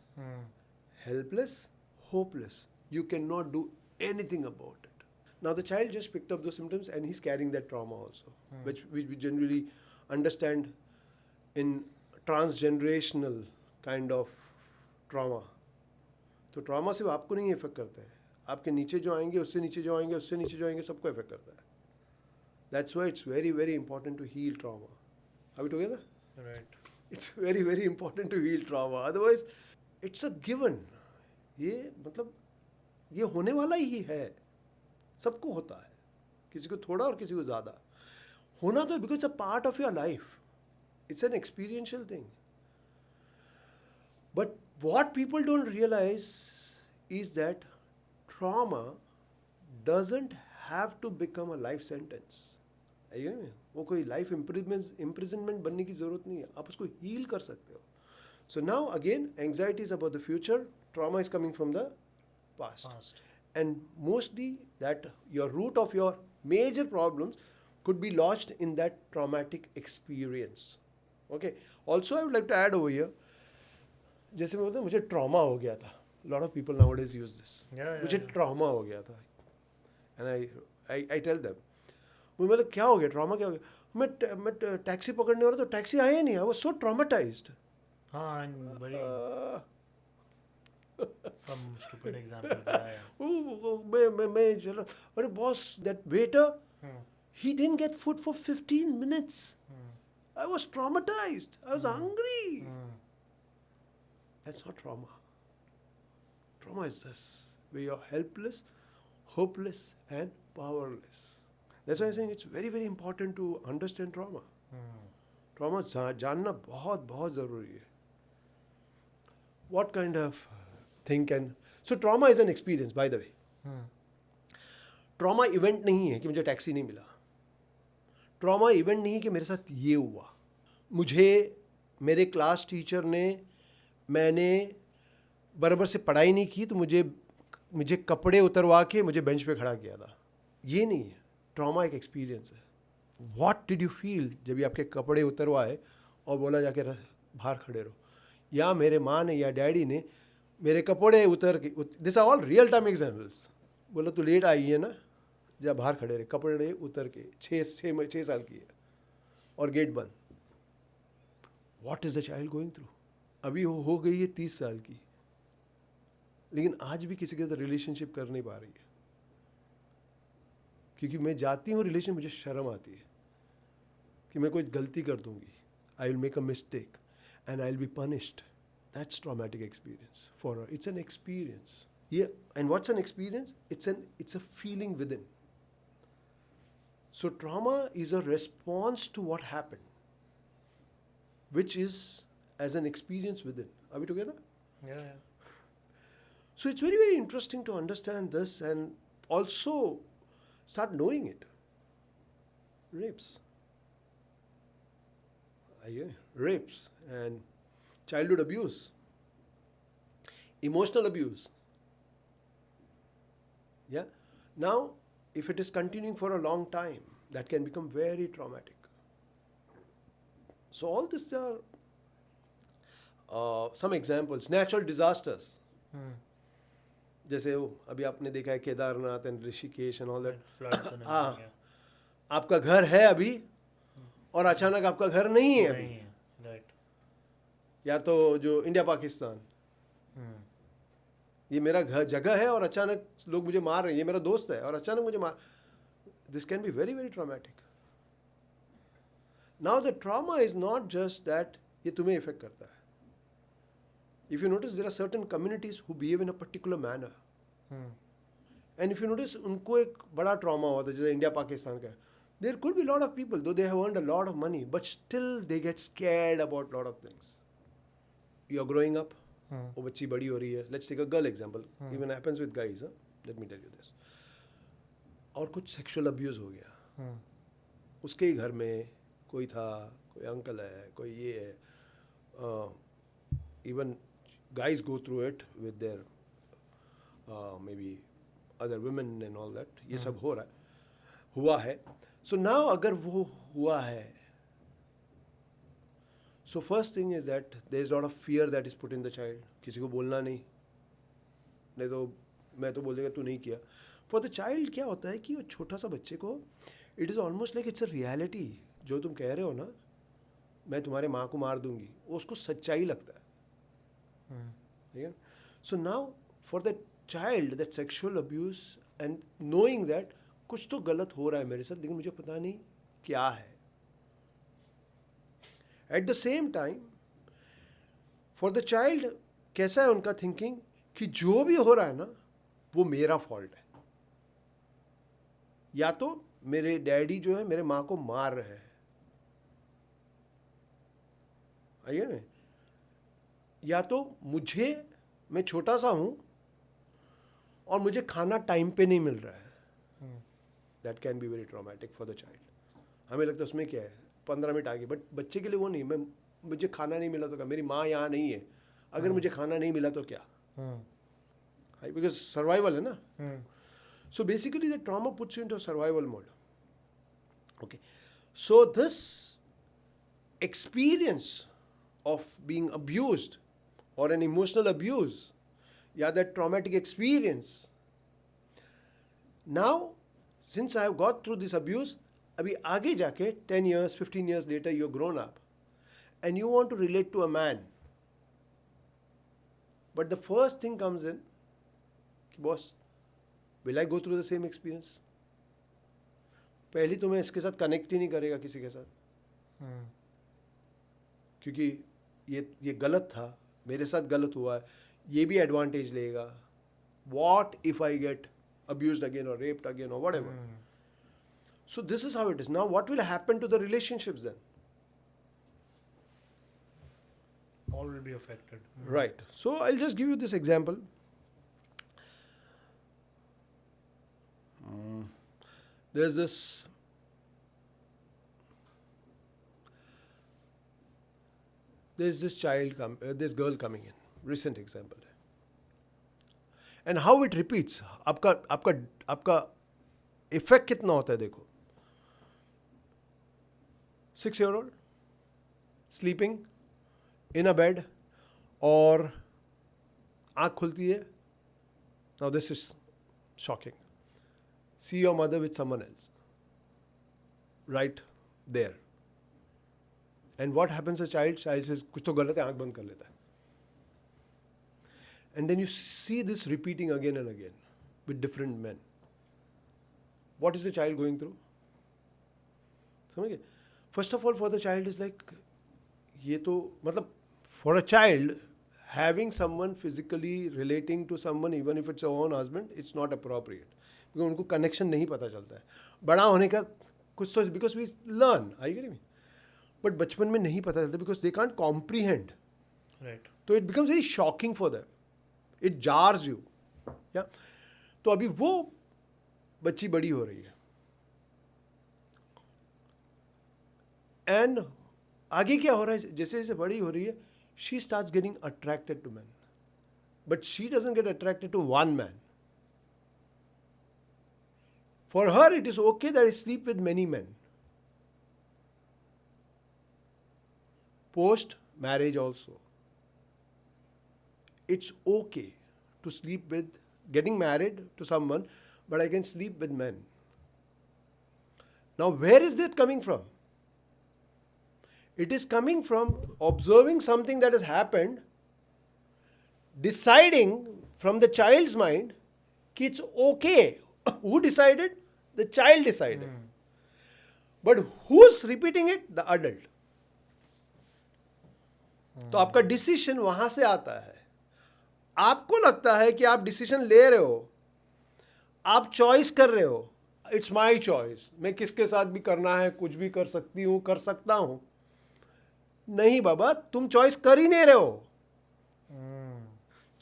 helpless, hopeless. You cannot do anything about it. Now the child just picked up those symptoms and he's carrying that trauma also, which we generally understand in transgenerational kind of trauma. तो trauma सिर्फ आपको नहीं effect करता है, आपके नीचे जो आएंगे, उससे नीचे जो आएंगे, उससे नीचे जो आएंगे, सबको इफेक्ट करता है. That's why it's very, very important to heal trauma. Are we together? Right. It's very, very important to heal trauma. Otherwise, it's a given. ये मतलब ये होने वाला ही है, सबको होता है, किसी को थोड़ा और किसी को ज़्यादा. होना तो because it's a part of your life. It's an experiential thing. But what people don't realize is that trauma doesn't have to become a life sentence. वो कोई लाइफ imprisonment बनने की ज़रूरत नहीं है, आप उसको हील कर सकते हो. So now again, anxiety is about the future, trauma is coming from the past. And mostly that your root of your major problems could be lodged in that traumatic experience. Okay. Also, I would like to add over here, जैसे मैं बोलता हूँ मुझे trauma हो गया था. A lot of people nowadays use this. मुझे trauma हो गया था. And I tell them, मुझे मतलब क्या हो गया, trauma क्या हो गया? मैं टैक्सी पकड़ने वाला तो टैक्सी आया ही नहीं. I was so traumatized. हाँ, and very some stupid examples. मैं चल रहा, अरे boss, that waiter, he didn't get food for 15 minutes. I was traumatized. I was hungry. That's not trauma. Trauma is this, where you're helpless, hopeless, and powerless. That's why I'm saying it's very, very important to understand trauma. Trauma जानना बहुत बहुत ज़रूरी है. What kind of thing can... So trauma is an experience, by the way. Trauma event नहीं है कि मुझे taxi नहीं मिला. Trauma event नहीं है कि मेरे साथ ये हुआ. मुझे मेरे क्लास टीचर ने, मैंने बराबर से पढ़ाई नहीं की तो मुझे कपड़े उतरवा के मुझे बेंच पे खड़ा किया था. ये नहीं है. ट्रॉमा एक एक्सपीरियंस है. व्हाट डिड यू फील जब ये आपके कपड़े उतरवाए और बोला जाके बाहर खड़े रहो, या मेरे माँ ने या डैडी ने मेरे कपड़े उतर के, this are all real time examples, बोला तू लेट आई है ना, जब बाहर खड़े रहे, कपड़े उतर के, 6 साल की है और गेट बंद. What is the child going through? अभी हो गई है 30 साल की, लेकिन आज भी किसी के साथ रिलेशनशिप कर नहीं पा रही है, क्योंकि मैं जाती हूँ रिलेशन, मुझे शर्म आती है कि मैं कोई गलती कर दूंगी. I will make a mistake and I will be punished. That's traumatic experience for her. It's an experience. Yeah, and what's an experience? It's a feeling within. So trauma is a response to what happened, which is as an experience within. Are we together? Yeah. So it's very, very interesting to understand this and also start knowing it. Rapes. Rapes and childhood abuse, emotional abuse. Yeah. Now, if it is continuing for a long time, that can become very traumatic. So all these are some examples. Natural disasters. जैसे वो अभी आपने देखा है Kedarnath and Rishikesh and all that. Floods and हाँ. everything. आपका घर है अभी और अचानक आपका घर नहीं है Yeah. अभी. नहीं है. Right. या तो जो इंडिया पाकिस्तान, ये मेरा घर जगह है और अचानक लोग मुझे मार रहे हैं. ये मेरा दोस्त है और अचानक मुझे मार. This can be very very traumatic. Now the trauma is not just that ये तुम्हें इफेक्ट करता है. If you notice, there are certain communities who behave in a particular manner. And if you notice, उनको एक बड़ा trauma हुआ था जैसे इंडिया पाकिस्तान का. There could be a lot of people, though they have earned a lot of money, but still they get scared about a lot of things. You're growing up, वो बच्ची बड़ी हो रही है. Let's take a girl example. Even happens with guys. Let me tell you this. और कुछ sexual abuse हो गया. उसके ही घर में कोई था, कोई अंकल है, कोई ये है. Even guys go through it with their maybe other women and all that. ये सब हो रहा है, हुआ है. So now अगर वो हुआ है, so first thing is that there is a lot of fear that is put in the child. किसी को बोलना नहीं तो मैं तो बोल देगा तू नहीं किया. For the child क्या होता है कि वो छोटा सा बच्चे को it is almost like it's a reality. जो तुम कह रहे हो ना, मैं तुम्हारे माँ को मार दूंगी, वो उसको सच्चाई लगता है. Yeah. So now for the child, that sexual abuse and knowing that कुछ तो गलत हो रहा है मेरे साथ लेकिन मुझे पता नहीं क्या है. At the same time, for the child कैसा है उनका थिंकिंग कि जो भी हो रहा है ना वो मेरा फॉल्ट है. या तो मेरे डैडी जो है मेरे माँ को मार रहे हैं. आइए ना. या तो मैं छोटा सा हूँ और मुझे खाना टाइम पे नहीं मिल रहा है. That can be very traumatic for the child. हमें लगता है उसमें क्या है, 15 मिनट आगे, बट बच्चे के लिए वो नहीं. मुझे खाना नहीं मिला तो क्या, मेरी माँ यहाँ नहीं है, अगर मुझे खाना नहीं मिला तो क्या. बिकॉज सर्वाइवल है ना. So basically the trauma puts you into survival mode. Okay, so this experience of being abused or an emotional abuse, that traumatic experience. Now, since I have got through this abuse, अभी आगे जाके 10 years, 15 years later, you're grown up and you want to relate to a man. But the first thing comes in, boss, will I go through the same experience? पहली तो मैं इसके साथ connect ही नहीं करेगा किसी के साथ, क्योंकि ये गलत था, मेरे साथ गलत हुआ है, ये भी एडवांटेज लेगा. What if I get abused again or raped again or whatever? So this is how it is. Now what will happen to the relationships then? All will be affected. Right. So I'll just give you this example. There's this girl coming in. Recent example. And how it repeats. आपका effect कितना होता है देखो. 6-year-old sleeping in a bed और आँख खुलती है. Now this is shocking. See your mother with someone else. Right there. And what happens to child says कुछ तो गलत है, आँख बंद कर लेता है. And then you see this repeating again and again with different men. What is the child going through? समझिए. First of all, for the child is like, ये तो मतलब for a child having someone physically relating to someone, even if it's your own husband, it's not appropriate. Because उनको connection नहीं पता चलता है. बड़ा होने का कुछ सोच, because we learn. Are you getting me? But बचपन में नहीं पता चलता because they can't comprehend. Right. तो it becomes very shocking for them. It jars you. Yeah? तो अभी वो बच्ची बड़ी हो रही है. And आगे क्या हो रहा है, जैसे जैसे बड़ी हो रही है, she starts getting attracted to men. But she doesn't get attracted to one man. For her, it is okay that I sleep with many men. Post marriage also. It's okay to sleep with, getting married to someone, but I can sleep with men. Now, where is that coming from? It is coming from observing something that has happened, deciding from the child's mind कि it's okay. Who decided? The child decided. But who's repeating it? The adult. तो आपका decision वहां से आता है. आपको लगता है कि आप डिसीजन ले रहे हो, आप चॉइस कर रहे हो. इट्स माई चॉइस, मैं किसके साथ भी करना है, कुछ भी कर सकती हूँ, कर सकता हूँ. नहीं बाबा, तुम चॉइस कर ही नहीं रहे हो.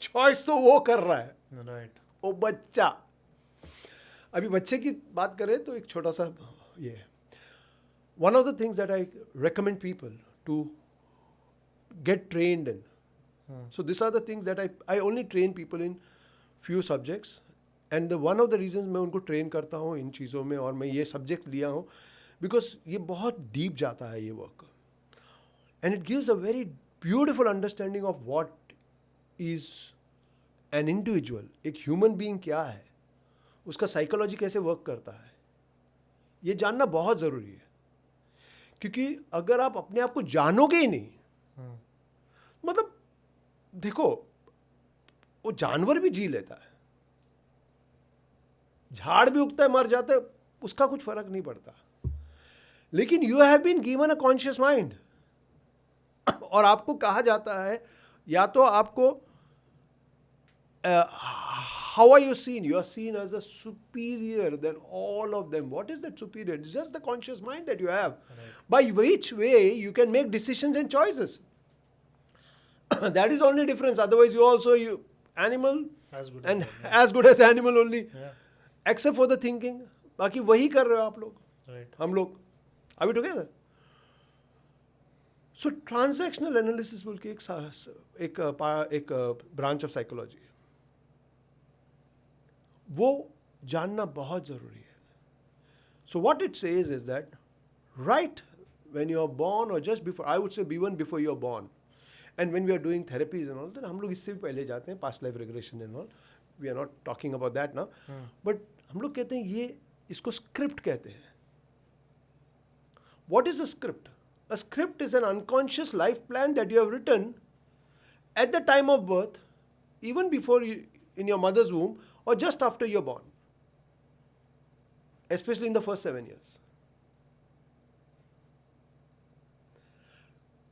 चॉइस तो वो कर रहा है. Right. वो बच्चा. अभी बच्चे की बात करें तो एक छोटा सा ये, one of the things that I recommend people to get trained in. So these are the things that I only train people in few subjects, and one of the reasons मैं उनको train करता हूँ इन चीज़ों में और मैं ये subjects लिया हूँ because ये बहुत deep जाता है ये work, and it gives a very beautiful understanding of what is an individual. एक human being क्या है, उसका psychology कैसे work करता है, ये जानना बहुत ज़रूरी है. क्योंकि अगर आप अपने आप को जानोगे ही नहीं, मतलब देखो, वो जानवर भी जी लेता है, झाड़ भी उगता है, मर जाता है, उसका कुछ फर्क नहीं पड़ता. लेकिन you have been given a conscious mind, और आपको कहा जाता है, या तो आपको how are you seen? You are seen as a superior than all of them. What is that superior? It's just the conscious mind that you have, by which way you can make decisions and choices. That is only difference. Otherwise, you animal As good and as that, as good as animal only, yeah. except for the thinking. बाकी वही कर रहे हो आप लोग, Right. हम लोग. Are we together? So transactional analysis बोल के एक branch of psychology, वो जानना बहुत जरूरी है. So what it says is that right when you are born, or just before, I would say even before you are born, and when we are doing therapies and all, then हम लोग इससे भी पहले जाते हैं, past life regression and all. We are not talking about that now. But हम लोग कहते हैं ये, इसको script कहते हैं. What is a script? A script is an unconscious life plan that you have written at the time of birth, even before you, in your mother's womb, or just after you're born, especially in the first 7 years.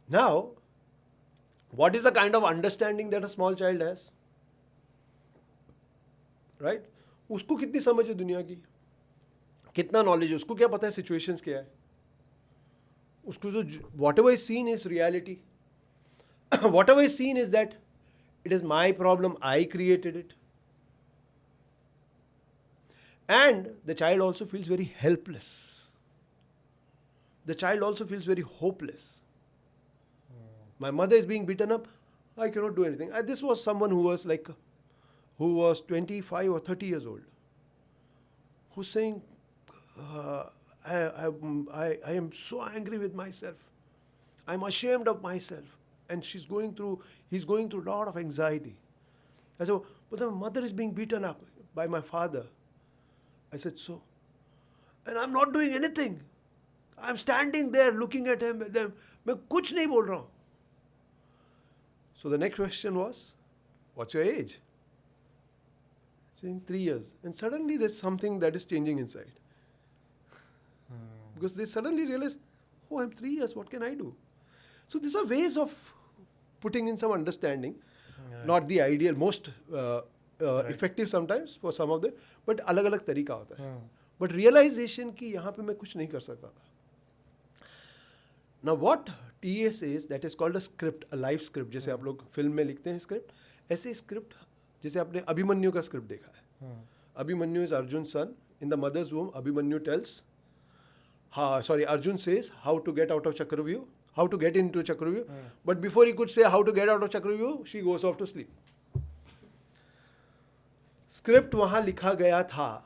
Now, what is the kind of understanding that a small child has? Right? उसको कितनी समझ है दुनिया की, कितना knowledge है, उसको क्या पता है सिचुएशंस क्या है, उसको जो whatever is seen is reality. Whatever is seen is that it is my problem, I created it. And the child also feels very helpless. The child also feels very hopeless. My mother is being beaten up, I cannot do anything. This was someone who was 25 or 30 years old, who's saying, I am so angry with myself. I'm ashamed of myself. And he's going through a lot of anxiety. I said, but my mother is being beaten up by my father. I said, so? And I'm not doing anything. I'm standing there looking at him. मैं कुछ नहीं बोल रहा हूँ. So the next question was, what's your age? Saying 3 years. And suddenly there's something that is changing inside. Because they suddenly realize, oh, I'm 3 years, what can I do? So these are ways of putting in some understanding. Yeah. Not the ideal, most Right. effective sometimes for some of them, but अलग अलग तरीका होता है. Hmm. But realization कि यहाँ पे मैं कुछ नहीं कर सकता था. Now what TA says, that is called a script, a life script. जैसे आप लोग फिल्म में लिखते हैं स्क्रिप्ट, ऐसे स्क्रिप्ट जैसे आपने अभिमन्यु का स्क्रिप्ट देखा है. Hmm. Abhimanyu is Arjun's son. In the mother's womb, Abhimanyu tells, Arjun says how to get out of Chakravyuh, how to get into Chakravyuh. But before he could say how to get out of Chakravyuh, she goes off to sleep. Script वहाँ लिखा गया था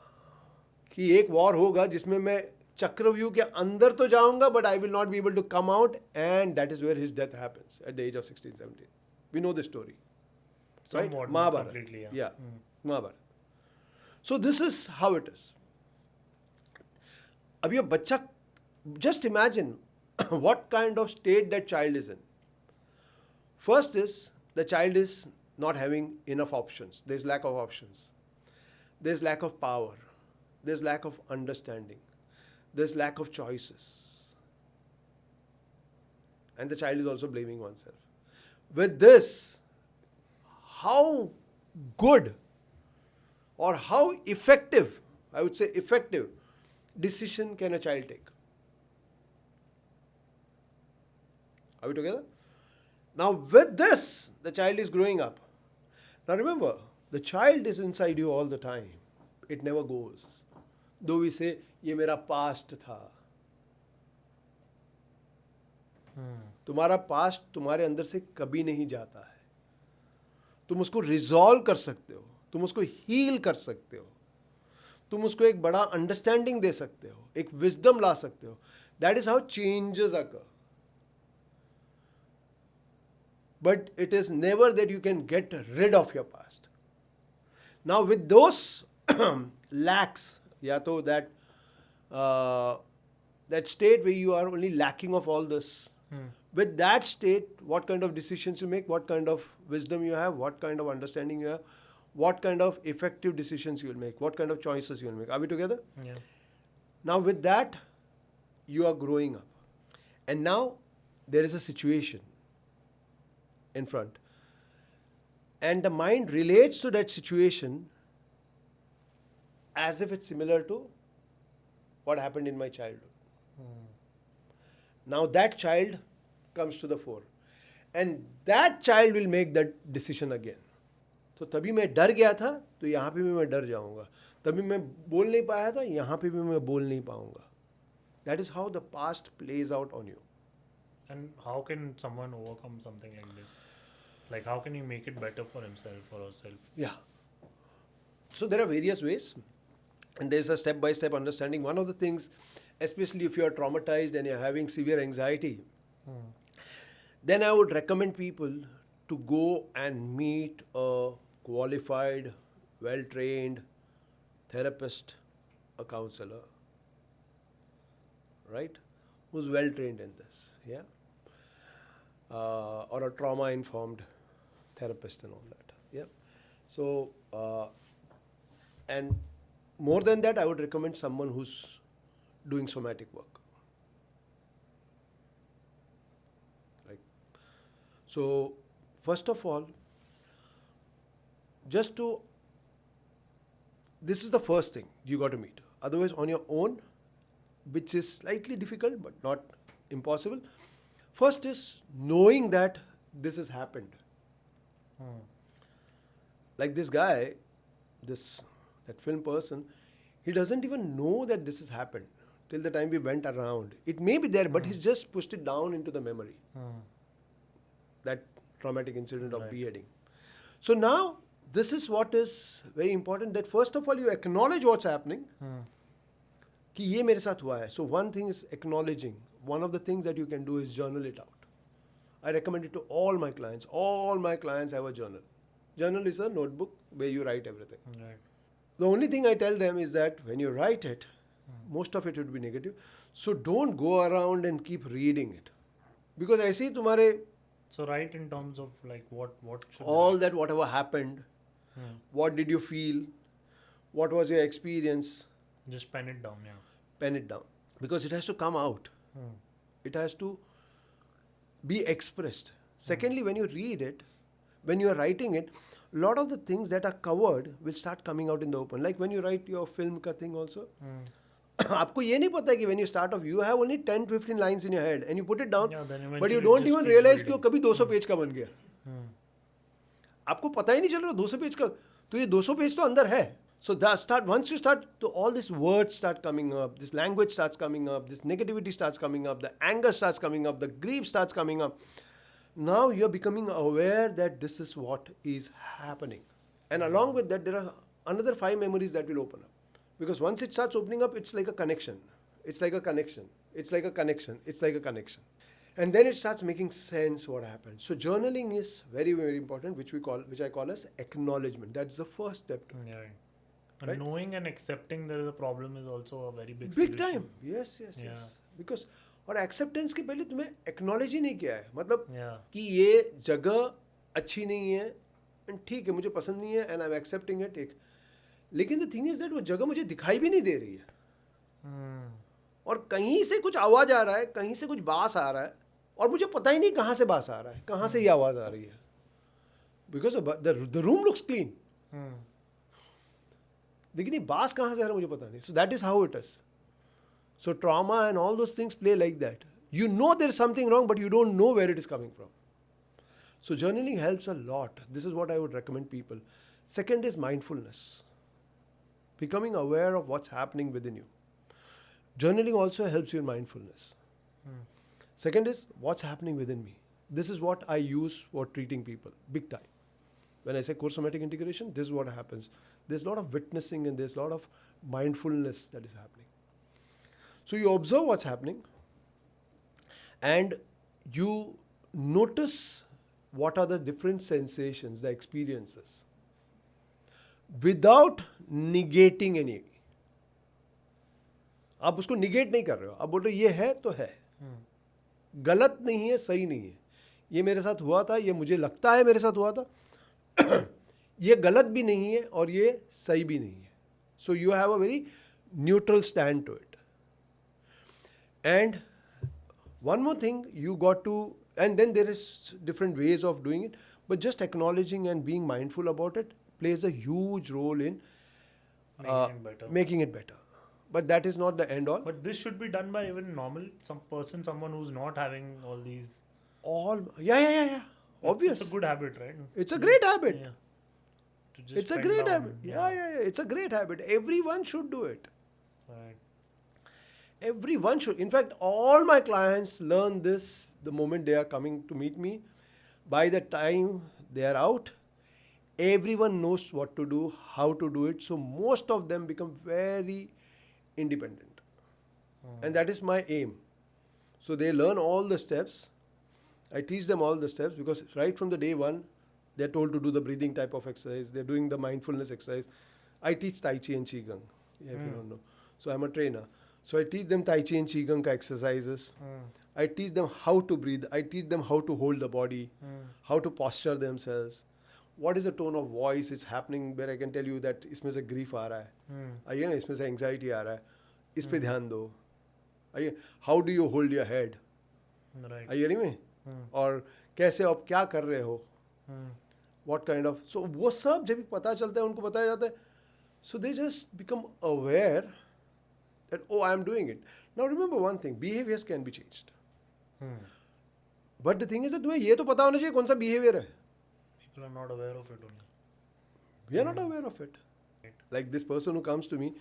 कि एक war होगा जिसमें मैं चक्रव्यूह के अंदर तो जाऊंगा, but I will not be able to come out, and that is where his death happens at the age of 16-17. We know the story, right? Somewhat, not Mahabharat, completely, yeah. या Mahabharat. So this is how it is. अब ये बच्चा, just imagine what kind of state that child is in. First is the child is not having enough options. There's lack of options. There's lack of power. There's lack of understanding. There's lack of choices. And the child is also blaming oneself. With this, how good or how effective, I would say effective, decision can a child take? Are we together? Now with this, the child is growing up. Now remember, the child is inside you all the time. It never goes. Though we say, ये मेरा past था. तुम्हारा past तुम्हारे अंदर से कभी नहीं जाता है. तुम उसको रिजॉल्व कर सकते हो, तुम उसको हील कर सकते हो, तुम उसको एक बड़ा अंडरस्टैंडिंग दे सकते हो, एक विजडम ला सकते हो. That is how changes occur. But it is never that you can get rid of your past. Now with those lacks, या तो that state where you are only lacking of all this, with that state, what kind of decisions you make, what kind of wisdom you have, what kind of understanding you have, what kind of effective decisions you will make, what kind of choices you will make. Are we together? Yeah. Now with that, you are growing up. And now there is a situation in front. And the mind relates to that situation as if it's similar to what happened in my childhood. Now that child comes to the fore. And that child will make that decision again. तो तभी मैं डर गया था, तो यहाँ पे भी मैं डर जाऊँगा. तभी मैं बोल नहीं पाया था, यहाँ पे भी मैं बोल नहीं पाऊँगा. That is how the past plays out on you. And how can someone overcome something like this? Like, how can he make it better for himself or herself? Yeah. So there are various ways, and there's a step-by-step understanding. One of the things, especially if you are traumatized and you're having severe anxiety, then I would recommend people to go and meet a qualified, well-trained therapist, a counselor, right? Who's well-trained in this, yeah? Or a trauma-informed therapist and all that, yeah? So, and more than that, I would recommend someone who's doing somatic work. Right? So, first of all, this is the first thing you got to meet. Otherwise, on your own, which is slightly difficult but not impossible, first is knowing that this has happened. Like this guy, that film person, he doesn't even know that this has happened till the time we went around. It may be there, but he's just pushed it down into the memory. That traumatic incident of beheading. So now, this is what is very important, that first of all you acknowledge what's happening. कि ये मेरे साथ हुआ है. So one thing is acknowledging. One of the things that you can do is journal it out. I recommend it to all my clients. All my clients have a journal. Journal is a notebook where you write everything. Right. The only thing I tell them is that when you write it, most of it would be negative. So don't go around and keep reading it. Because I see तुम्हारे So write in terms of like what should all that whatever happened, what did you feel, what was your experience, just pen it down, yeah. pen it down. Because it has to come out. It has to be expressed. Secondly, when you read it, when you are writing it, a lot of the things that are covered will start coming out in the open. Like when you write your film ka thing also, आपको ये नहीं पता है कि when you start off you have only 10-15 lines in your head and you put it down, Yeah, then but you eventually it don't just even keeps realize कि वो building. कभी 200 page का बन गया. आपको पता ही नहीं चल रहा 200 पेज का, तो ये 200 पेज तो अंदर है. So that once you start, to all these words start coming up, this language starts coming up, this negativity starts coming up, the anger starts coming up, the grief starts coming up. Now you're becoming aware that this is what is happening. And along with that, there are another 5 memories that will open up. Because once it starts opening up, it's like a connection. It's like a connection. It's like a connection. It's like a connection. And then it starts making sense what happened. So journaling is very, very important, which I call as acknowledgement. That's the first step to it. Yeah. And Right? knowing and accepting there is a problem is also a very big Big solution. time. Yes, yes, Yeah. yes. Because और acceptance के पहले तुम्हें acknowledge ही नहीं किया है, मतलब Yeah. कि ये जगह अच्छी नहीं है एंड ठीक है मुझे पसंद नहीं है and I am accepting it, एक लेकिन द थिंग इज दैट वो जगह मुझे दिखाई भी नहीं दे रही है और कहीं से कुछ आवाज आ रहा है, कहीं से कुछ बास आ रहा है और मुझे पता ही नहीं कहाँ से बास आ रहा है, कहाँ से ये आवाज आ रही है, because the room looks clean, लेकिन ये बास कहाँ से आ रहा है मुझे पता नहीं. सो that is how it is. So trauma and all those things play like that. You know there is something wrong, but you don't know where it is coming from. So journaling helps a lot. This is what I would recommend people. Second is mindfulness. Becoming aware of what's happening within you. Journaling also helps you in mindfulness. Second is what's happening within me. This is what I use for treating people, big time. When I say core somatic integration, this is what happens. There's a lot of witnessing and there's a lot of mindfulness that is happening. So you observe what's happening and you notice what are the different sensations, the experiences, without negating any. आप उसको negate नहीं कर रहे हो, आप बोल रहे हो ये है तो है, गलत नहीं है, सही नहीं है, ये मेरे साथ हुआ था, ये मुझे लगता है मेरे साथ हुआ था, ये गलत भी नहीं है और ये सही भी नहीं है. So you have a very neutral stand to it. And one more thing you got to, and then there is different ways of doing it, but just acknowledging and being mindful about it plays a huge role in making it better. But that is not the end all. But this should be done by even someone who's not having all these. Yeah. Obvious. It's a good habit, right? It's a great habit. Yeah. To just It's a spend great down, habit. Yeah. It's a great habit. Everyone should do it. Right. Everyone should. In fact, all my clients learn this the moment they are coming to meet me. By the time they are out, everyone knows what to do, how to do it. So most of them become very independent. And that is my aim. So they learn all the steps. I teach them all the steps because right from the day one, they're told to do the breathing type of exercise. They're doing the mindfulness exercise. I teach Tai Chi and Qigong, if you don't know. So I'm a trainer. So I teach them Tai Chi and Qigong exercises. I teach them how to breathe. I teach them how to hold the body, how to posture themselves. What is the tone of voice is happening where I can tell you that इसमें से grief आ रहा है, आइए ना इसमें से anxiety आ रहा है, इस पे ध्यान दो, आइए how do you hold your head, Right. आइए नहीं में, और कैसे आप क्या कर रहे हो, what kind of, so वो सब जब पता चलता है उनको बताया जाता है, so they just become aware that oh I am doing it. Now remember one thing, behaviors can be changed. But the thing is that तुम्हें ये तो पता होना चाहिए कौन सा behavior है. People are not aware of it only. We are not aware of it. Like this person who comes to me,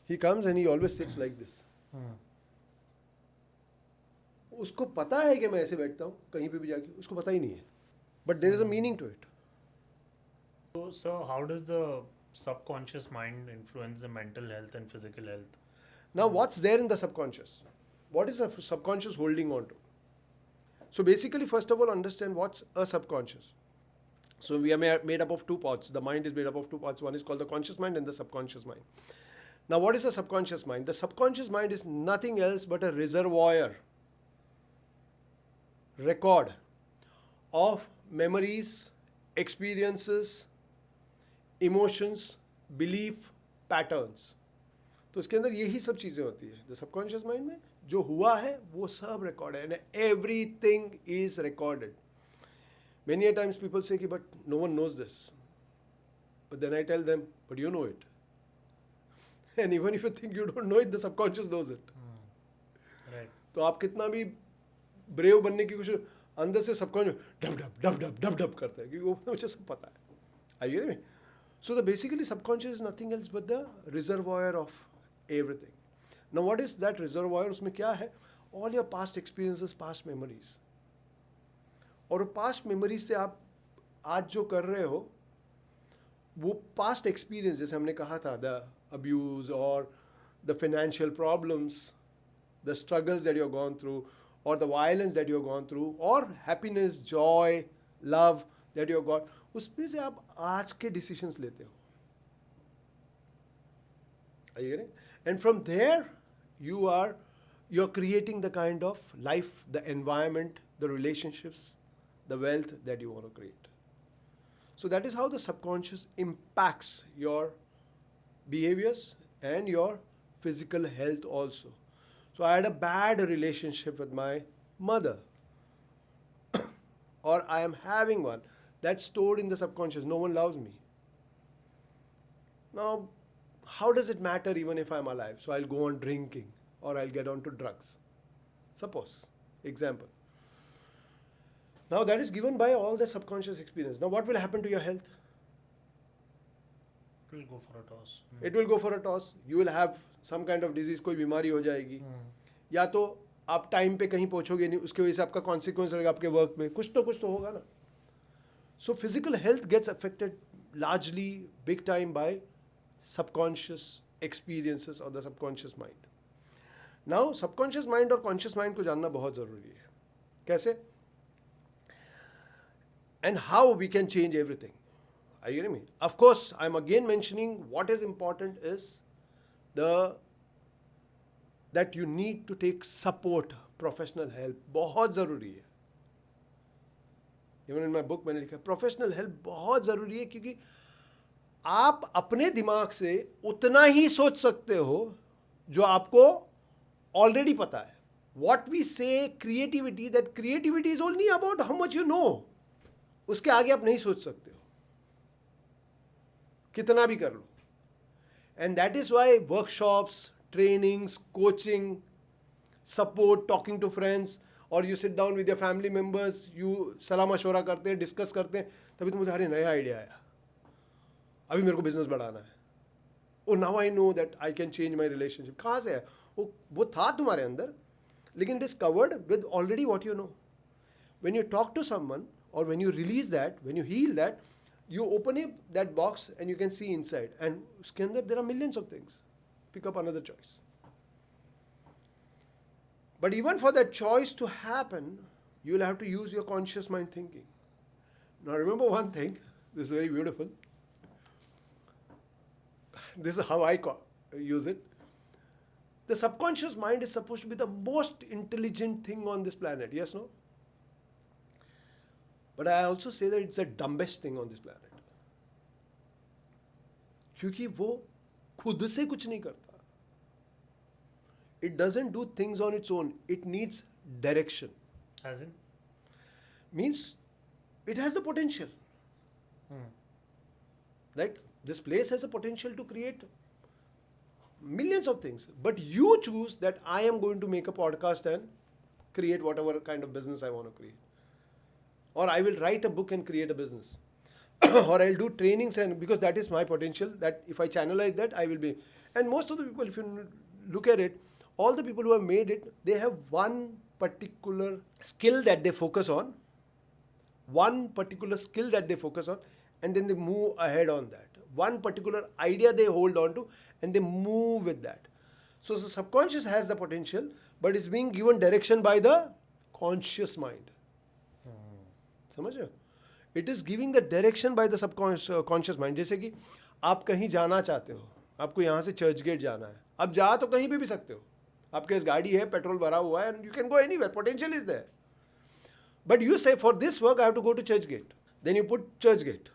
he comes and he always sits like this. उसको पता है कि मैं ऐसे बैठता हूँ कहीं पे भी जाके, उसको पता ही नहीं है. But there is a meaning to it. So, sir, how does the subconscious mind influence the mental health and physical health? Now what's there in the subconscious? What is the subconscious holding on to? So basically, first of all, understand what's a subconscious. So we are made up of two parts. The mind is made up of two parts. One is called the conscious mind and the subconscious mind. Now what is the subconscious mind? The subconscious mind is nothing else but a reservoir, record of memories, experiences, emotions, belief, patterns. तो इसके अंदर यही सब चीज़ें होती है. The subconscious mind में जो हुआ है वो सब रिकॉर्ड है, everything is recorded. Many a times people say, but no one knows this. But then I tell them, but you know it. And even if you think you don't know it, the subconscious knows it. Right. तो आप कितना भी brave बनने की कोशिश, अंदर से subconscious dub dub dub dub dub dub करता है, क्योंकि वो मुझे सब पता है. Are you getting me? So the basically subconscious is nothing else but the reservoir of everything. Now what is that reservoir? उसमें क्या है? All your past experiences, past memories. और past memories से आप आज जो कर रहे हो, वो past experience, जैसे हमने कहा था, the abuse or the financial problems, the struggles that you've gone through, or the violence that you've gone through, or happiness, joy, love that you've got, उसमें से आप आज के decisions लेते हो. Are you getting? And from there, you're creating the kind of life, the environment, the relationships, the wealth that you want to create. So that is how the subconscious impacts your behaviors and your physical health also. So I had a bad relationship with my mother, or I am having one that's stored in the subconscious. No one loves me. Now, how does it matter even if I'm alive? So I'll go on drinking, or I'll get on to drugs. Suppose, example. Now that is given by all the subconscious experience. Now what will happen to your health? It will go for a toss. It will go for a toss. You will have some kind of disease, कोई बीमारी हो जाएगी, या तो आप time पे कहीं पहुंचोगे नहीं, उसकी वजह से आपका कॉन्सिक्वेंस रहेगा आपके वर्क में, कुछ तो होगा ना. So physical health gets affected largely big time by subconscious experiences or the subconscious mind. Now subconscious mind और conscious mind को जानना बहुत ज़रूरी है. कैसे? And how we can change everything. Are you getting me? Of course, I'm again mentioning what is important is that you need to take support, professional help. बहुत ज़रूरी है. Even in my book मैंने लिखा professional help बहुत ज़रूरी है, क्योंकि आप अपने दिमाग से उतना ही सोच सकते हो जो आपको ऑलरेडी पता है. What we say creativity, that creativity is only about how much you know. उसके आगे आप नहीं सोच सकते हो, कितना भी कर लो. And that is why workshops, trainings, coaching, support, talking to friends, और you sit down with your family members, you सलाह मशवरा करते हैं, डिस्कस करते हैं, तभी तो मुझे अरे नया आइडिया आया, अभी मेरे को बिजनेस बढ़ाना है. Oh now I know that I can change my relationship. कहाँ से है वो था तुम्हारे अंदर, लेकिन it is covered with already what you know. When you talk to someone, or when you release that, when you heal that, you open up that box and you can see inside, and उसके अंदर there are millions of things. Pick up another choice. But even for that choice to happen, you will have to use your conscious mind thinking. Now remember one thing, this is very beautiful. This is how I use it. The subconscious mind is supposed to be the most intelligent thing on this planet, yes, no? But I also say that it's the dumbest thing on this planet. क्योंकि वो खुद से कुछ नहीं करता. It doesn't do things on its own. It needs direction. As in? Means it has the potential. Like this place has a potential to create millions of things. But you choose that I am going to make a podcast and create whatever kind of business I want to create. Or I will write a book and create a business. Or I'll do trainings, and because that is my potential, that if I channelize that, I will be. And most of the people, if you look at it, all the people who have made it, they have one particular skill that they focus on, and then they move ahead on that. One particular idea they hold on to, and they move with that. So the subconscious has the potential, but it's being given direction by the conscious mind. समझ रहे हो? It is giving the direction by the conscious mind. जैसे कि आप कहीं जाना चाहते हो, आपको यहाँ से चर्च गेट जाना है, आप जा तो कहीं भी सकते हो, आपके पास गाड़ी है, पेट्रोल भरा हुआ है, and you can go anywhere, potential is there. But you say, for this work I have to go to church gate. Then you put church gate,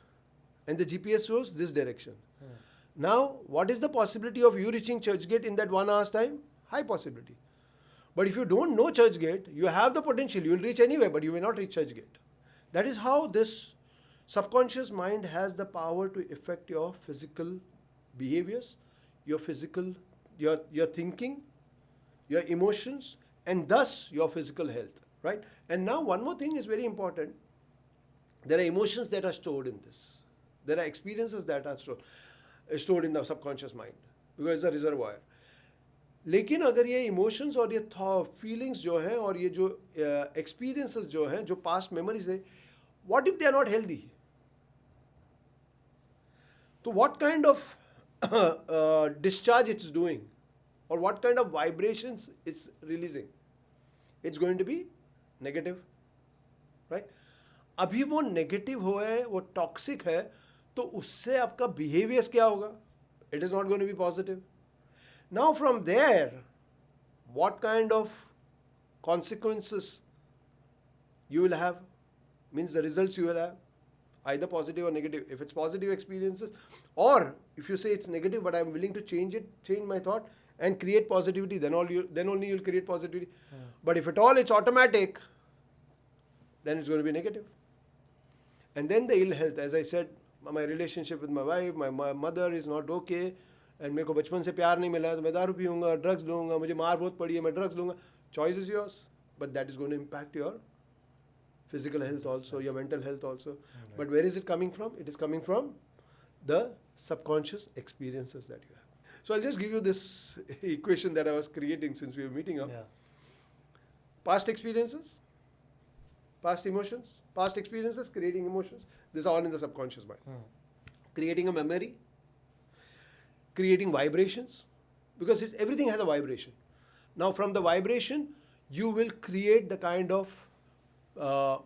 and the GPS shows this direction. Now, what is the possibility of you reaching church gate in that 1 hour's time? High possibility. But if you don't know church gate, you have the potential, you will reach anywhere, but you will not reach church gate. That is how this subconscious mind has the power to affect your physical behaviors, your physical, your thinking, your emotions, and thus your physical health, right? And now one more thing is very important. There are emotions that are stored in this. There are experiences that are stored in the subconscious mind because it's a reservoir. लेकिन अगर ये emotions और ये feelings जो हैं और ये जो एक्सपीरियंसेस जो हैं जो पास्ट मेमोरीज है what if they are not healthy तो what kind of discharge it's doing और what kind of vibrations it's releasing it's going to be negative right अभी वो नेगेटिव हो है वो टॉक्सिक है तो उससे आपका बिहेवियर्स क्या होगा it is not going to be positive Now from there, what kind of consequences you will have means the results you will have, either positive or negative. If it's positive experiences, or if you say it's negative but I'm willing to change it, change my thought and create positivity, then only you'll create positivity. But if at all it's automatic, then it's going to be negative. And then the ill health, as I said, my relationship with my wife, my mother is not okay. And मेरे को बचपन से प्यार नहीं मिला तो मैं दारू पीऊँगा ड्रग्स लूँगा मुझे मार बहुत पड़ी है मैं ड्रग्स लूँगा choice is yours but that is going to impact your physical health also your mental health also but where is it coming from it is coming from the subconscious experiences that you have. So I'll just give you this equation that I was creating since we were meeting up. Past experiences, past emotions, past experiences creating emotions. This is all in the subconscious mind. Creating a memory, creating vibrations, because everything has a vibration. Now from the vibration you will create the kind of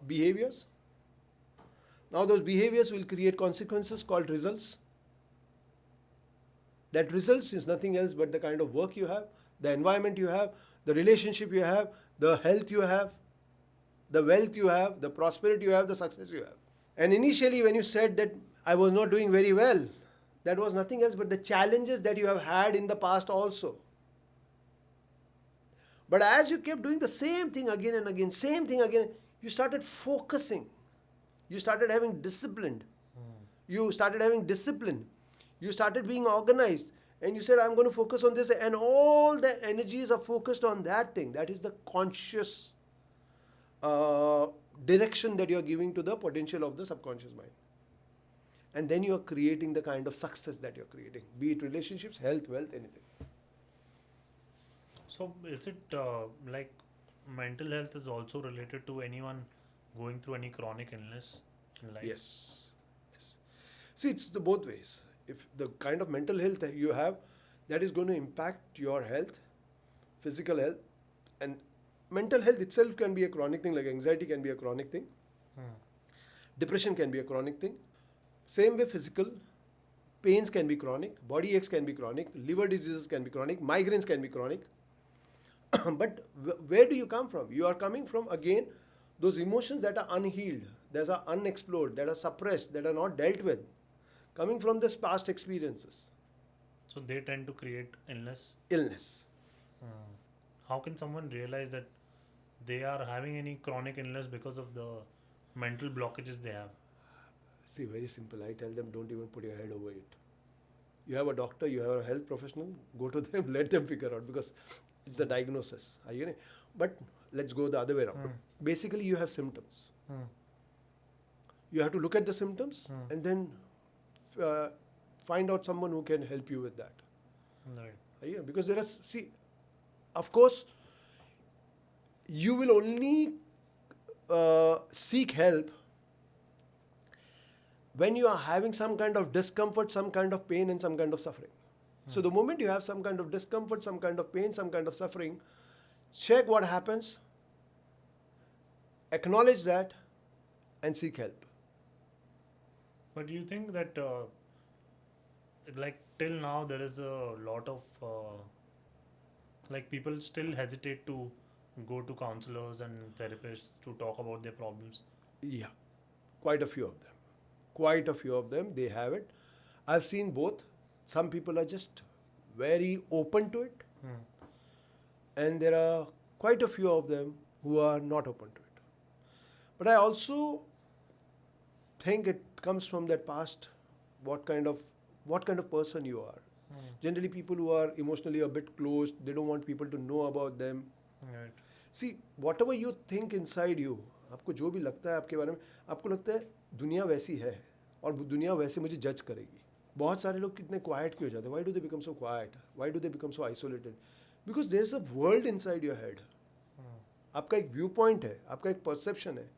behaviors. Now those behaviors will create consequences called results. That results is nothing else but the kind of work you have, the environment you have, the relationship you have, the health you have, the wealth you have, the prosperity you have, the success you have. And initially when you said that I was not doing very well, that was nothing else but the challenges that you have had in the past also. But as you kept doing the same thing again and again, same thing again, you started focusing. You started having discipline. You started having discipline. You started being organized. And you said, I'm going to focus on this. And all the energies are focused on that thing. That is the conscious direction that you are giving to the potential of the subconscious mind. And then you are creating the kind of success that you are creating, be it relationships, health, wealth, anything. So is it like mental health is also related to anyone going through any chronic illness in life? Yes. See, it's the both ways. If the kind of mental health that you have, that is going to impact your health, physical health, and mental health itself can be a chronic thing, like anxiety can be a chronic thing. Depression can be a chronic thing. Same way physical, pains can be chronic, body aches can be chronic, liver diseases can be chronic, migraines can be chronic. But where do you come from? You are coming from, again, those emotions that are unhealed, that are unexplored, that are suppressed, that are not dealt with, coming from this past experiences. So they tend to create illness? Illness. How can someone realize that they are having any chronic illness because of the mental blockages they have? See, very simple. I tell them, don't even put your head over it. You have a doctor, you have a health professional, go to them, let them figure out, because it's the diagnosis. Are you getting? But let's go the other way around. Basically, you have symptoms. You have to look at the symptoms and then find out someone who can help you with that. Right. Yeah, because there are, see, of course, you will only seek help when you are having some kind of discomfort, some kind of pain, and some kind of suffering. So the moment you have some kind of discomfort, some kind of pain, some kind of suffering, check what happens, acknowledge that, and seek help. But do you think that, like till now, there is a lot of, like people still hesitate to go to counselors and therapists to talk about their problems? Yeah, quite a few of them. Quite a few of them, they have it. I've seen both. Some people are just very open to it. And there are quite a few of them who are not open to it. But I also think it comes from that past, what kind of person you are. Generally, people who are emotionally a bit closed, they don't want people to know about them. Right. See, whatever you think inside you, आपको जो भी लगता है आपके बारे में, आपको लगता है दुनिया वैसी है और दुनिया वैसे मुझे जज करेगी. बहुत सारे लोग कितने क्वाइट क्यों हो जाते हैं? Why do they become so quiet? Why do they become so isolated? Because there is a world inside your head. आपका एक व्यू पॉइंट है, आपका एक परसेप्शन है,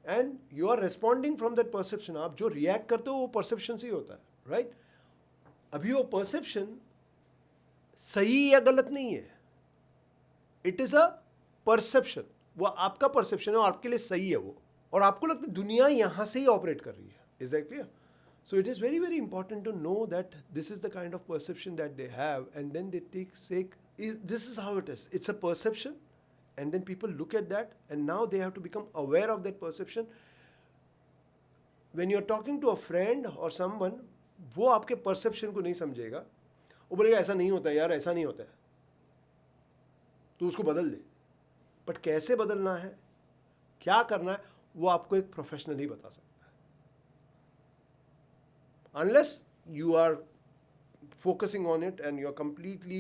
and you are responding from that perception. आप जो रिएक्ट करते हो वो परसेप्शन से ही होता है, राइट? अभी वो परसेप्शन सही या गलत नहीं है, इट इज अ परसेप्शन. वो आपका परसेप्शन है और आपके लिए सही है वो, और आपको लगता है दुनिया यहां से ही ऑपरेट कर रही है. Is that clear? So it is very, very important to know that this is the kind of perception that they have, and then they take sake. This is how it is. It's a perception, and then people look at that, and now they have to become aware of that perception. When you are talking to a friend or someone, वो आपके perception को नहीं समझेगा. वो बोलेगा ऐसा नहीं होता है यार, ऐसा नहीं होता है, तो उसको बदल दे. बट कैसे बदलना है, क्या करना है, वो आपको एक प्रोफेशनल ही बता सकता है. Unless you are focusing on it and you are completely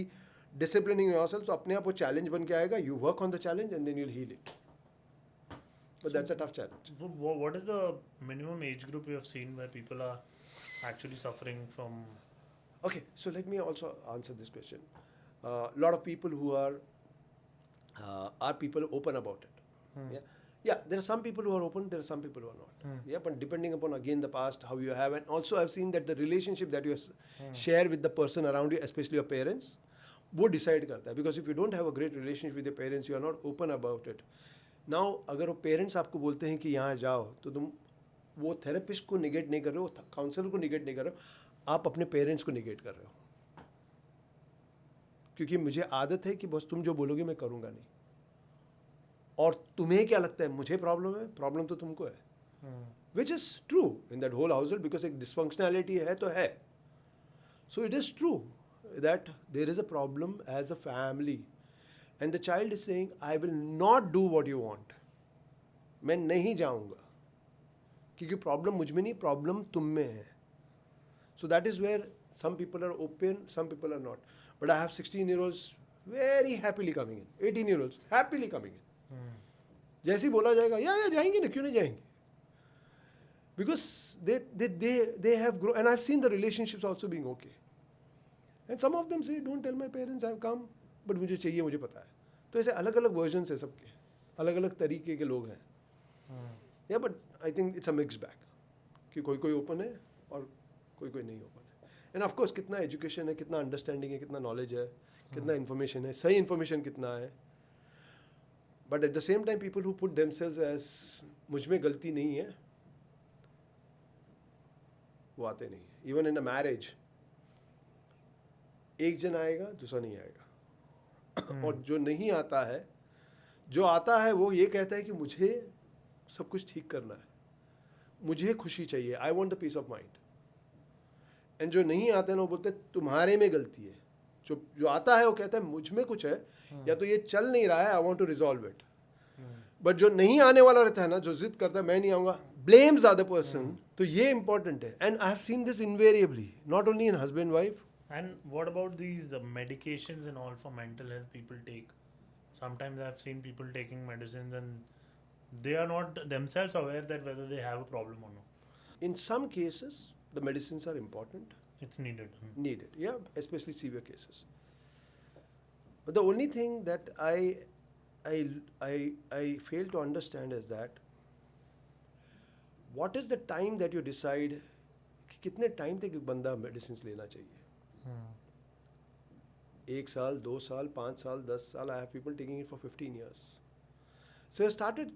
disciplining yourself, so अपने आप वो challenge बन के आएगा. You work on the challenge and then you'll heal it. But that's a tough challenge. What is the minimum age group you have seen where people are actually suffering from? Okay, so let me also answer this question. A lot of people who are people open about it. Yeah, there are some people who are open, there are some people who are not. Yeah, but depending upon again the past, how you have, and also I've seen that the relationship that you share with the person around you, especially your parents, वो decide करता है. Because if you don't have a great relationship with your parents, you are not open about it. Now, अगर वो parents आपको बोलते हैं कि यहाँ जाओ, तो तुम वो therapist को negate नहीं कर रहे हो, counselor को negate नहीं कर रहे हो, आप अपने parents को negate कर रहे हो. क्योंकि मुझे आदत है कि बस तुम जो बोलोगे मैं करूँगा नहीं. और तुम्हें क्या लगता है मुझे प्रॉब्लम है? प्रॉब्लम तो तुमको है. Which is true in that whole household, because एक डिसफंक्शनैलिटी है तो है. So it is true that there is a problem as a family, and the child is saying I will not do what you want. मैं नहीं जाऊंगा क्योंकि problem मुझ में नहीं, प्रॉब्लम तुम में है. So that is where some people are open, some people are not. But I have 16-year-olds very happily coming in, 18-year-olds happily coming in. जैसे ही बोला जाएगा या जाएंगे ना, क्यों नहीं जाएंगे? Because they have grown, and I've seen the relationships also being okay. And some of them say, don't tell my parents I've come, but मुझे चाहिए, मुझे पता है. तो ऐसे अलग अलग वर्जन्स है सबके, अलग अलग तरीके के लोग हैं. या but I think it's a mix bag, कि कोई कोई ओपन है और कोई कोई नहीं ओपन है. एंड ऑफ कोर्स कितना एजुकेशन है, कितना अंडरस्टैंडिंग है, कितना नॉलेज है, कितना इन्फॉर्मेशन है, सही इन्फॉर्मेशन कितना है. But at the same time people who put themselves as मुझ में गलती नहीं है, वो आते नहीं है. इवन इन अ मैरिज एक जन आएगा, दूसरा नहीं आएगा. और जो नहीं आता है, जो आता है वो ये कहता है कि मुझे सब कुछ ठीक करना है, मुझे खुशी चाहिए, I want the peace of mind. And जो नहीं आते ना वो बोलते हैं तुम्हारे में गलती है. जो आता है वो कहता है मुझ में कुछ है, या तो ये चल नहीं रहा है, I want to resolve it. But जो नहीं आने वाला रहता है ना, जो जिद करता है मैं नहीं आऊंगा, ब्लेम्स अदर पर्सन. तो ये इंपॉर्टेंट है. And I have seen this invariably, not only in husband wife. And what about these medications and all for mental health people take? Sometimes I've seen people taking medicines and they are not themselves aware that whether they have a problem or not. In some cases, the medicines are important, It's needed. needed, yeah, especially severe cases. But the only thing that I fail to understand is that what is the time that you decide कि कितने time तक एक बंदा medicine लेना चाहिए. 1 साल, 2 साल, 5 साल, 10 साल. I have people taking it for 15 years. So I started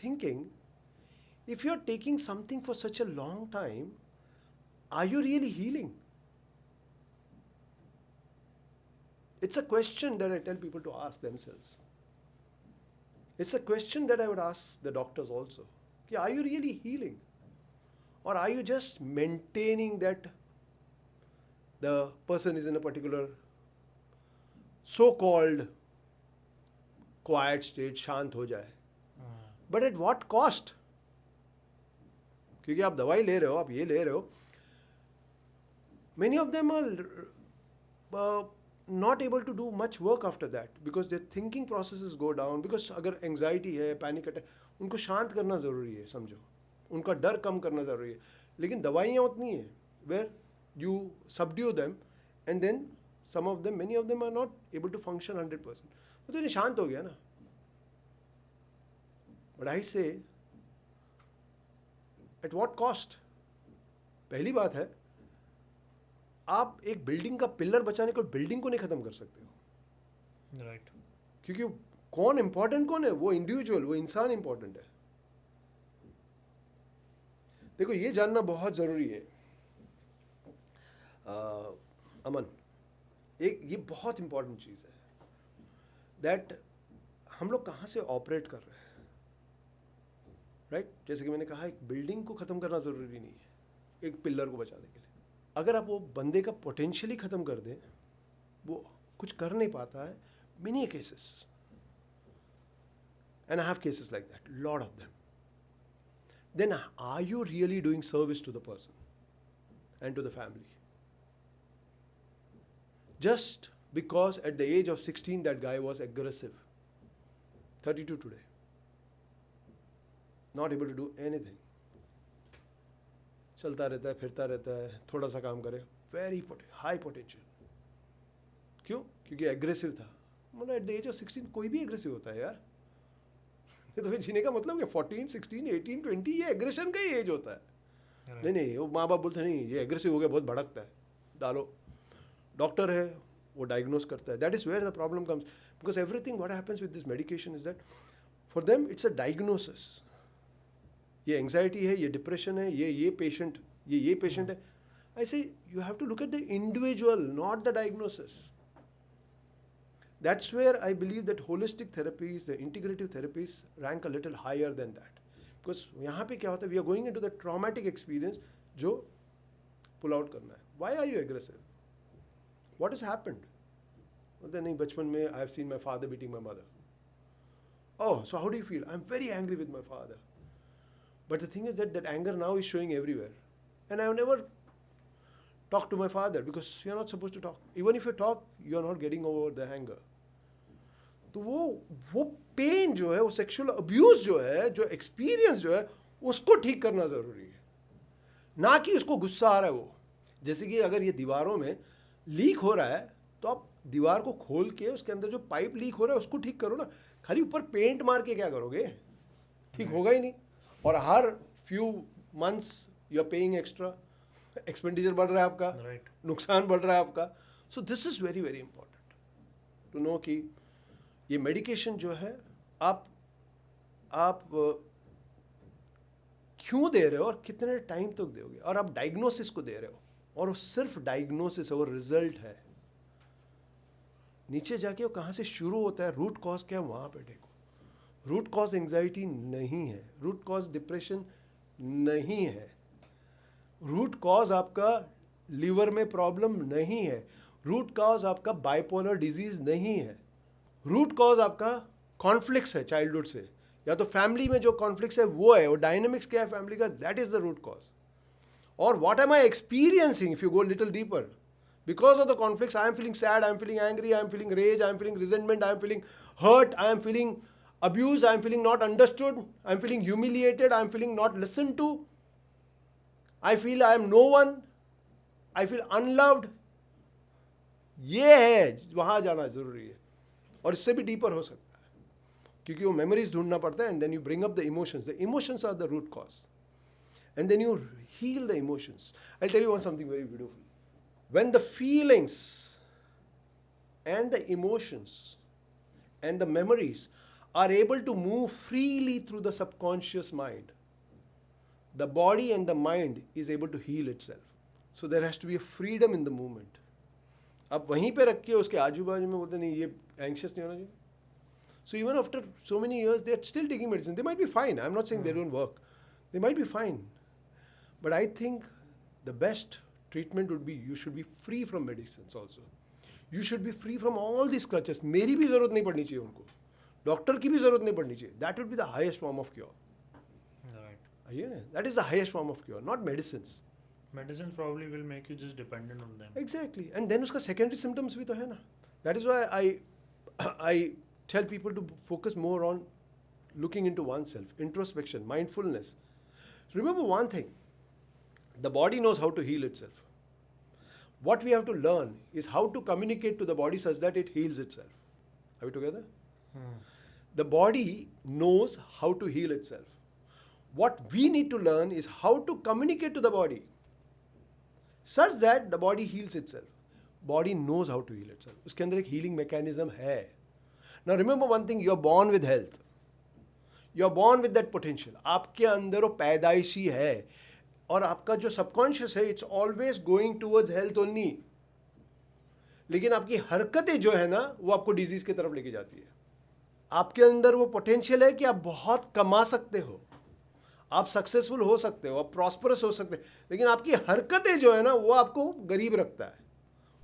thinking, if you're taking something for such a long time, are you really healing? It's a question that I tell people to ask themselves. It's a question that I would ask the doctors also. Are you really healing? Or are you just maintaining that the person is in a particular so-called quiet state, शांत हो जाए. But at what cost? क्योंकि आप दवाई ले रहे हो, आप ये ले रहे हो, many of them are not able to do much work after that because their thinking processes go down. Because अगर anxiety है, panic attack, उनको शांत करना ज़रूरी है, समझो, उनका डर कम करना ज़रूरी है. लेकिन दवाइयाँ उतनी हैं where you subdue them and then some of them, many of them are not able to function 100%. तो ये शांत हो गया ना. But I say, at what cost? पहली बात है, आप एक बिल्डिंग का पिलर बचाने को बिल्डिंग को नहीं खत्म कर सकते हो. राइट. क्योंकि कौन इंपॉर्टेंट कौन है? वो इंडिविजुअल, वो इंसान इंपॉर्टेंट है. देखो ये जानना बहुत जरूरी है अमन, एक ये बहुत इंपॉर्टेंट चीज है दैट हम लोग कहाँ से ऑपरेट कर रहे हैं. राइट? जैसे कि मैंने कहा, एक बिल्डिंग को खत्म करना जरूरी नहीं है एक पिलर को बचाने के लिए. अगर आप वो बंदे का पोटेंशियल ही खत्म कर दें, वो कुछ कर नहीं पाता है. Many cases, and I have cases like that, lot of them. Then are you really doing service to the person and to the family? Just because at the age of 16 that guy was aggressive, 32 today, not able to do anything. चलता रहता है, फिरता रहता है, थोड़ा सा काम करे, वेरी हाई पोटेंशियल. क्यों? क्योंकि एग्रेसिव था. मतलब एट द एज ऑफ 16 कोई भी एग्रेसिव होता है यार. ये तो फिर जीने का मतलब क्या? 14, 16, 18, 20 ये एग्रेशन का ही एज होता है. नहीं, वो माँ बाप बोलते नहीं ये एग्रेसिव हो गया, बहुत भड़कता है, डालो. डॉक्टर है, वो डायग्नोज करता है. That is where the problem comes, because everything what happens with this medication is that for them it's a diagnosis. ये एंग्जाइटी है, ये डिप्रेशन है, ये पेशेंट, ये पेशेंट है. ऐसे you have to look at the individual, not the diagnosis. That's where I believe that holistic therapies, the integrative therapies rank a little higher than that. Because यहाँ पे क्या होता है, we are going into the traumatic experience जो pull out करना है. Why are you aggressive? What has happened? बोलते नहीं, बचपन में I have seen my father beating my mother. Oh, so how do you feel? I'm very angry with my father. But the thing is that anger now is showing everywhere. And I have never talked to my father because you're not supposed to talk. Even if you talk, you're not getting over the anger. तो वो pen जो है, वो sexual abuse जो है, जो experience जो है, उसको ठीक करना ज़रूरी है, ना कि उसको गुस्सा आ रहा है वो. जैसे कि अगर ये दीवारों में लीक हो रहा है तो आप दीवार को खोल के उसके अंदर जो पाइप लीक हो रहा है उसको ठीक करो ना. खाली ऊपर पेंट मार के क्या करोगे? ठीक होगा ही नहीं. और हर few months you are paying extra, expenditure बढ़ रहा है आपका, नुकसान बढ़ रहा है आपका. So this is very very important to know कि ये मेडिकेशन जो है आप क्यों दे रहे हो और कितने टाइम तक दोगे, और आप डायग्नोसिस को दे रहे हो, और वो सिर्फ डायग्नोसिस है, वो रिजल्ट है. नीचे जाके वो कहाँ से शुरू होता है, रूट कॉज क्या है, वहाँ पे देखो. रूट कॉज एंग्जाइटी नहीं है, रूट कॉज डिप्रेशन नहीं है, रूट कॉज आपका लीवर में प्रॉब्लम नहीं है, रूट कॉज आपका बाइपोलर डिजीज नहीं है, रूट कॉज आपका कॉन्फ्लिक्ट्स है चाइल्डहुड से, या तो फैमिली में जो कॉन्फ्लिक्ट्स है वो है, वो डायनेमिक्स क्या है फैमिली का, that is the root cause. Or what am I experiencing if you go a little deeper? Because of the conflicts, I am feeling sad, I am feeling angry, I am feeling rage, I am feeling resentment, I am feeling hurt, I am feeling abused, I am feeling not understood, I am feeling humiliated, I am feeling not listened to. I feel I am no one, I feel unloved. ये है, वहाँ जाना ज़रूरी है. और इससे भी deeper हो सकता है, क्योंकि वो मेमोरीज ढूंढना पड़ता है. And then you bring up the emotions. The emotions are the root cause. And then you heal the emotions. I'll tell you something very beautiful. When the feelings and the emotions and the memories are able to move freely through the subconscious mind, the body and the mind is able to heal itself. So there has to be a freedom in the movement. अब वहीं पे रख के उसके आजू बाजू में बोलते नहीं ये anxious नहीं होना चाहिए. So even after so many years, they are still taking medicine. They might be fine. I'm not saying they don't work. They might be fine. But I think the best treatment would be you should be free from medicines also. You should be free from all these crutches. मेरी भी ज़रूरत नहीं पड़नी चाहिए उनको, doctor की भी ज़रूरत नहीं पड़नी चाहिए. That would be the highest form of cure. Right. Yeah, that is the highest form of cure, not medicines. Medicines probably will make you just dependent on them. Exactly. And then उसका secondary symptoms भी तो है ना. That is why I tell people to focus more on looking into oneself, introspection, mindfulness. Remember one thing, the body knows how to heal itself. What we have to learn is how to communicate to the body such that it heals itself. Are we together? The body knows how to heal itself. What we need to learn is how to communicate to the body such that the body heals itself. Body knows how to heal itself. उसके अंदर एक healing mechanism है. Now remember one thing, you're born with health. You're born with that potential. आपके अंदर वो पैदाइशी है. और आपका जो subconscious है, it's always going towards health only. लेकिन आपकी हरकतें जो है ना, वो आपको डिजीज की तरफ लेके जाती है. आपके अंदर वो पोटेंशियल है कि आप बहुत कमा सकते हो, आप सक्सेसफुल हो सकते हो, आप प्रॉस्परस हो सकते हो, लेकिन आपकी हरकतें जो है ना, वो आपको गरीब रखता है,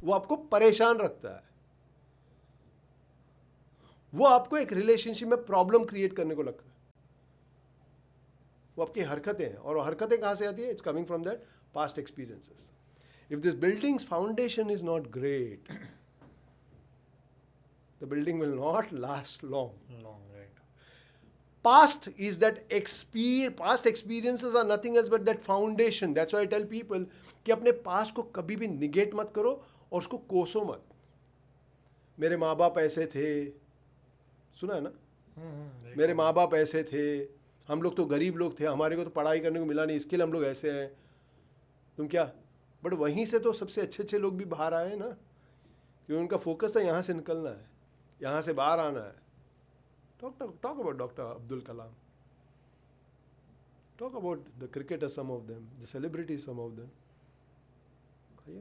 वो आपको परेशान रखता है, वो आपको एक रिलेशनशिप में प्रॉब्लम क्रिएट करने को लगता है. वो आपकी हरकतें हैं. और हरकतें कहाँ से आती है? It's coming from that past experiences. If this buildings foundation is not great, the building will not last long. Right. Past is that past experiences are nothing else but that foundation. That's why I tell people कि अपने past को कभी भी negate मत करो और उसको कोसो मत. मेरे माँ बाप ऐसे थे, सुना है ना? मेरे माँ बाप ऐसे थे, हम लोग तो गरीब लोग थे, हमारे को तो पढ़ाई करने को मिला नहीं, इसके लिए हम लोग ऐसे हैं. तुम क्या? बट वहीं से तो सबसे अच्छे अच्छे लोग भी बाहर आए ना, क्योंकि उनका फोकस था यहाँ से निकलना है, यहाँ से बाहर आना है. Talk about Dr. Abdul Kalam. Talk about the cricketers, some of them, the celebrities, some of them. Yeah.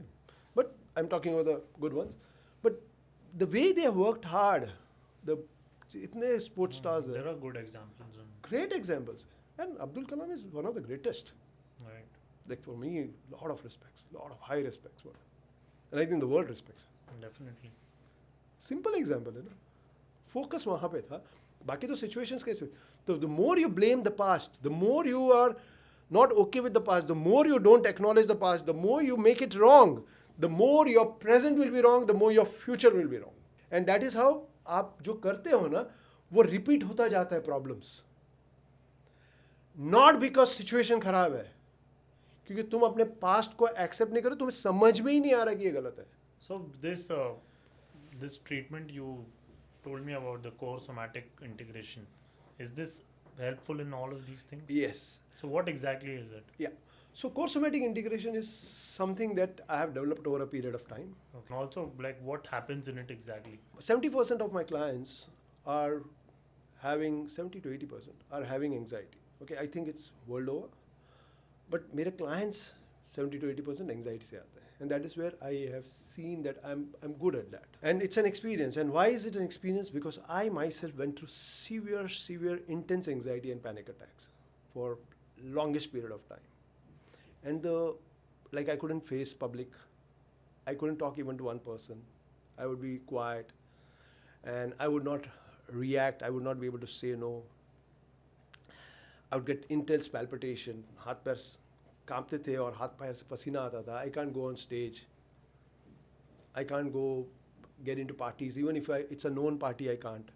But I'm talking about the good ones. But the way they have worked hard, itne sports stars There hai. are good examples. Great examples. And Abdul Kalam is one of the greatest. Right. Like for me, lot of respects, lot of high respects for him. And I think the world respects him. Definitely. Simple example है ना. Focus वहाँ पे था, बाकी तो situations कैसे. तो the more you blame the past, the more you are not okay with the past, the more you don't acknowledge the past, the more you make it wrong, the more your present will be wrong, the more your future will be wrong. And that is how आप जो करते हो ना, वो repeat होता जाता है problems. Not because situation खराब है, क्योंकि तुम अपने पास्ट को एक्सेप्ट नहीं करो, तुम्हें समझ में ही नहीं आ रहा कि ये गलत है. So this treatment you told me about, the core somatic integration, is this helpful in all of these things? Yes. So what exactly is it? Yeah. So core somatic integration is something that I have developed over a period of time. Okay. Also, like, what happens in it exactly? 70% of my clients are having 70 to 80% are having anxiety. Okay, I think it's world over. But मेरे clients 70 to 80% anxiety से आते हैं. And that is where I have seen that I'm good at that. And it's an experience. And why is it an experience? Because I myself went through severe, intense anxiety and panic attacks for longest period of time. And I couldn't face public. I couldn't talk even to one person. I would be quiet. And I would not react. I would not be able to say no. I would get intense palpitation. हाथ पैर कांपते थे और हाथ पैर से पसीना आता था. I can't go on stage. I can't go get into parties. Even if it's a known party, I can't.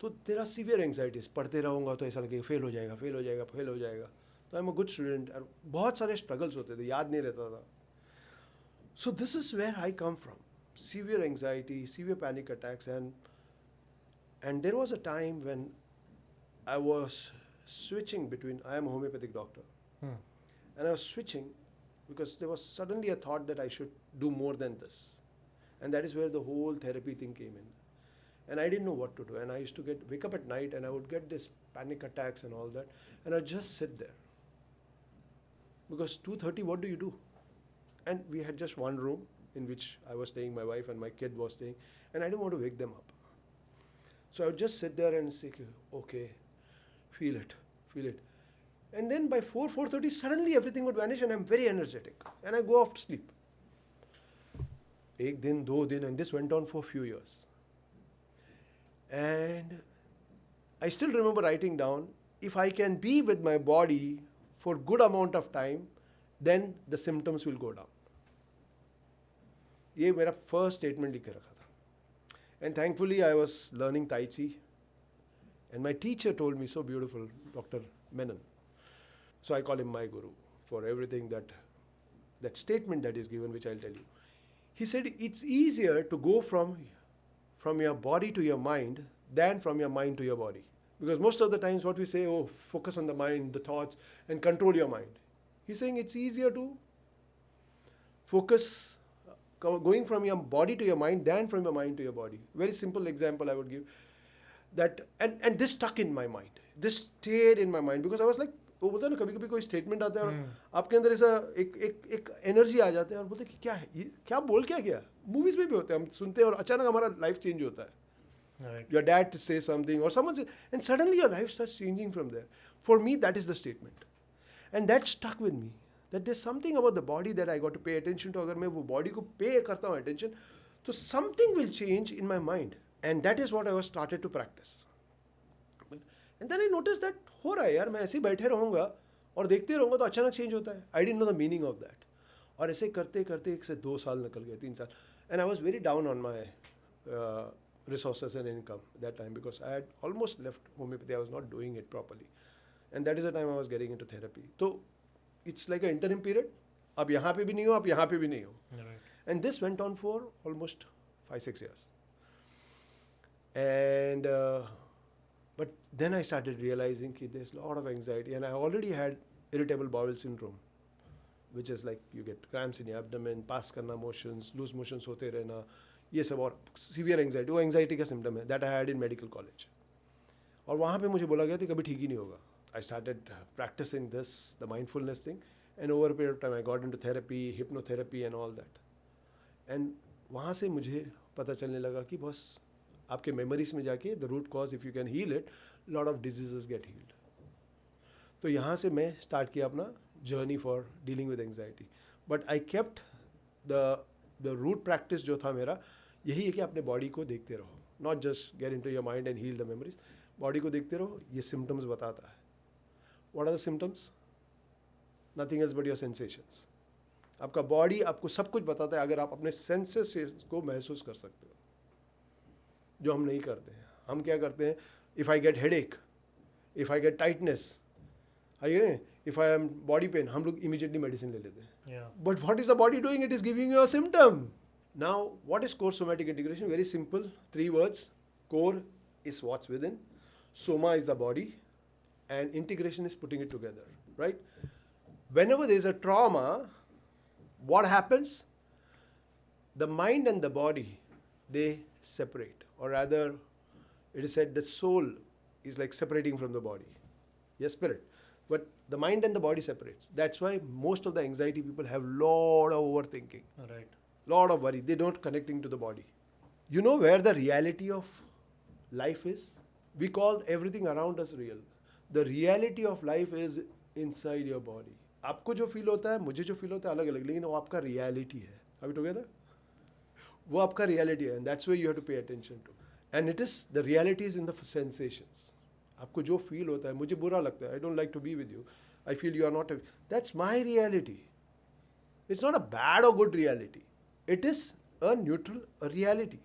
तो there are severe anxieties. पढ़ते रहूँगा तो ऐसा लगेगा फेल हो जाएगा. तो I'm a good student. और बहुत सारे struggles होते थे, याद नहीं रहता था. So this is where I come from. Severe anxiety, severe panic attacks, and there was a time when I was switching between. I am a homeopathic doctor. And I was switching because there was suddenly a thought that I should do more than this. And that is where the whole therapy thing came in. And I didn't know what to do. And I used to wake up at night and I would get this panic attacks and all that. And I'd just sit there. Because 2:30, what do you do? And we had just one room in which I was staying, my wife and my kid was staying. And I didn't want to wake them up. So I would just sit there and say, okay, feel it. And then by 4:30, suddenly everything would vanish and I'm very energetic. And I go off to sleep. एक दिन, 2 दिन, and this went on for a few years. And I still remember writing down if I can be with my body for good amount of time, then the symptoms will go down. ये मेरा first statement लिख के रखा था. And thankfully I was learning Tai Chi, and my teacher told me so beautiful, Dr. Menon. So I call him my guru for everything that statement that is given, which I'll tell you. He said it's easier to go from your body to your mind than from your mind to your body. Because most of the times what we say, oh, focus on the mind, the thoughts, and control your mind. He's saying it's easier to focus going from your body to your mind than from your mind to your body. Very simple example I would give. That and this stuck in my mind. This stayed in my mind because I was like, वो बोलता है ना, कभी कभी कोई statement आता है और आपके अंदर ऐसा एक एनर्जी आ जाता है और बोलते हैं कि क्या है ये, क्या बोल क्या गया. मूवीज में भी होते हैं, हम सुनते हैं और अचानक हमारा लाइफ चेंज होता है. Right. Your dad says something or someone says, and suddenly your life starts changing from there. For me, that is the statement. And that stuck with me. That there's something about the body that I got to pay attention to. अगर मैं वो body को pay करता हूँ attention, तो something will change in my mind. And that is what I was started to practice. And then I noticed that हो रहा है यार, मैं ऐसे ही बैठे रहूँगा और देखते रहूँगा तो अचानक चेंज होता है. I didn't know the meaning of that. और ऐसे करते करते 1 से 2 साल निकल गए, 3 साल. And I was very down on my resources and income that time because I had almost left homeopathy. I was not doing it properly. And that is the time I was getting into therapy. So it's like an interim period. आप यहाँ पे भी नहीं हो, आप यहाँ पे भी नहीं हो. Right. And this went on for almost 5-6 years. And but then I started realizing that there's a lot of anxiety, and I already had irritable bowel syndrome, which is like you get cramps in your abdomen, pass करना motions, loose motions होते रहना, ये सब और severe anxiety, वो anxiety का symptom है that I had in medical college. और वहाँ पे मुझे बोला गया था कभी ठीक ही नहीं होगा. I started practicing this, the mindfulness thing, and over a period of time I got into therapy, hypnotherapy and all that. And वहाँ से मुझे पता चलने लगा कि बस आपके मेमोरीज में जाके the root cause, if you can heal it, lot of diseases get healed. तो यहाँ से मैं स्टार्ट किया अपना journey for dealing with anxiety. But I kept the root practice जो था मेरा यही है कि अपने बॉडी को देखते रहो, not just get into your mind and heal the memories. Body को देखते रहो, ये सिम्टम्स बताता है. What are the symptoms? Nothing else but your sensations. आपका बॉडी आपको सब कुछ बताता है अगर आप अपने सेंसेस को महसूस कर सकते हो, जो हम नहीं करते हैं. हम क्या करते हैं? If I get headache, if I get tightness, if I am body pain, हम लोग immediately medicine ले लेते हैं. Yeah. But what is the body doing? It is giving you a symptom. Now, what is core somatic integration? Very simple, 3 words. Core is what's within, soma is the body, and integration is putting it together, right? Whenever there is a trauma, what happens? The mind and the body, they separate, or rather, it is said the soul is like separating from the body. Yes, spirit. But the mind and the body separates. That's why most of the anxiety people have lot of overthinking. Right. Lot of worry. They don't connecting to the body. You know where the reality of life is? We call everything around us real. The reality of life is inside your body. आपको जो feel होता है, मुझे जो feel होता है अलग अलग, लेकिन वो आपका रियलिटी है. Are we together? वो आपका रियलिटी है, and that's where you have to pay attention to. And it is, the reality is in the sensations. आपको जो फील होता है, मुझे बुरा लगता है, I don't like to be with you, I feel you are not, that's my reality. It's not a bad और good reality, it is a neutral reality,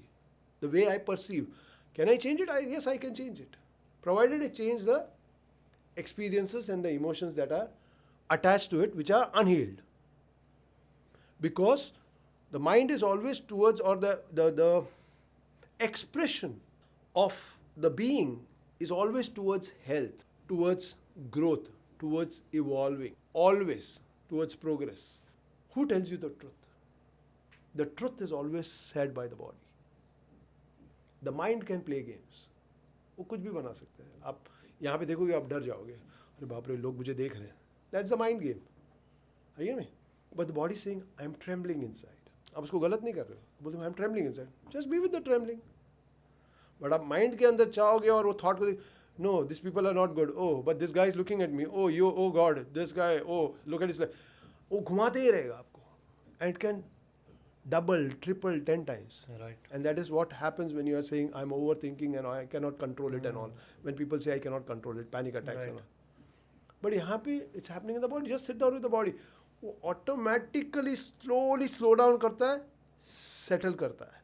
the way I perceive. Can I change it? Yes, I can change it, provided I change the experiences and the emotions that are attached to it, which are unhealed. Because the mind is always towards, or the expression of the being is always towards health, towards growth, towards evolving, always towards progress. Who tells you the truth? The truth is always said by the body. The mind can play games. वो कुछ भी बना सकता है. आप यहाँ पे देखोगे आप डर जाओगे, अरे बाप रे लोग मुझे देख रहे हैं. That's the mind game. Are you hearing me? But the body is saying, I am trembling inside. आप उसको गलत नहीं कर रहे हो, बोलते हो I am trembling inside. Just be with the trembling. But आप माइंड के अंदर चाहोगे और वो थॉट को, no this people are not good, oh but this guy is looking at me, oh you, oh god this guy, oh look at this, वो घुमाते ही रहेगा आपको. And it can double, triple, 10 times. Right. And that is what happens when you are saying, I'm overthinking and I cannot control it and all. When people say, I cannot control it, panic attacks and Right. all. But you're happy, it's happening in the body. Just sit down with the body. वो automatically, slowly slow down करता है, settle करता है.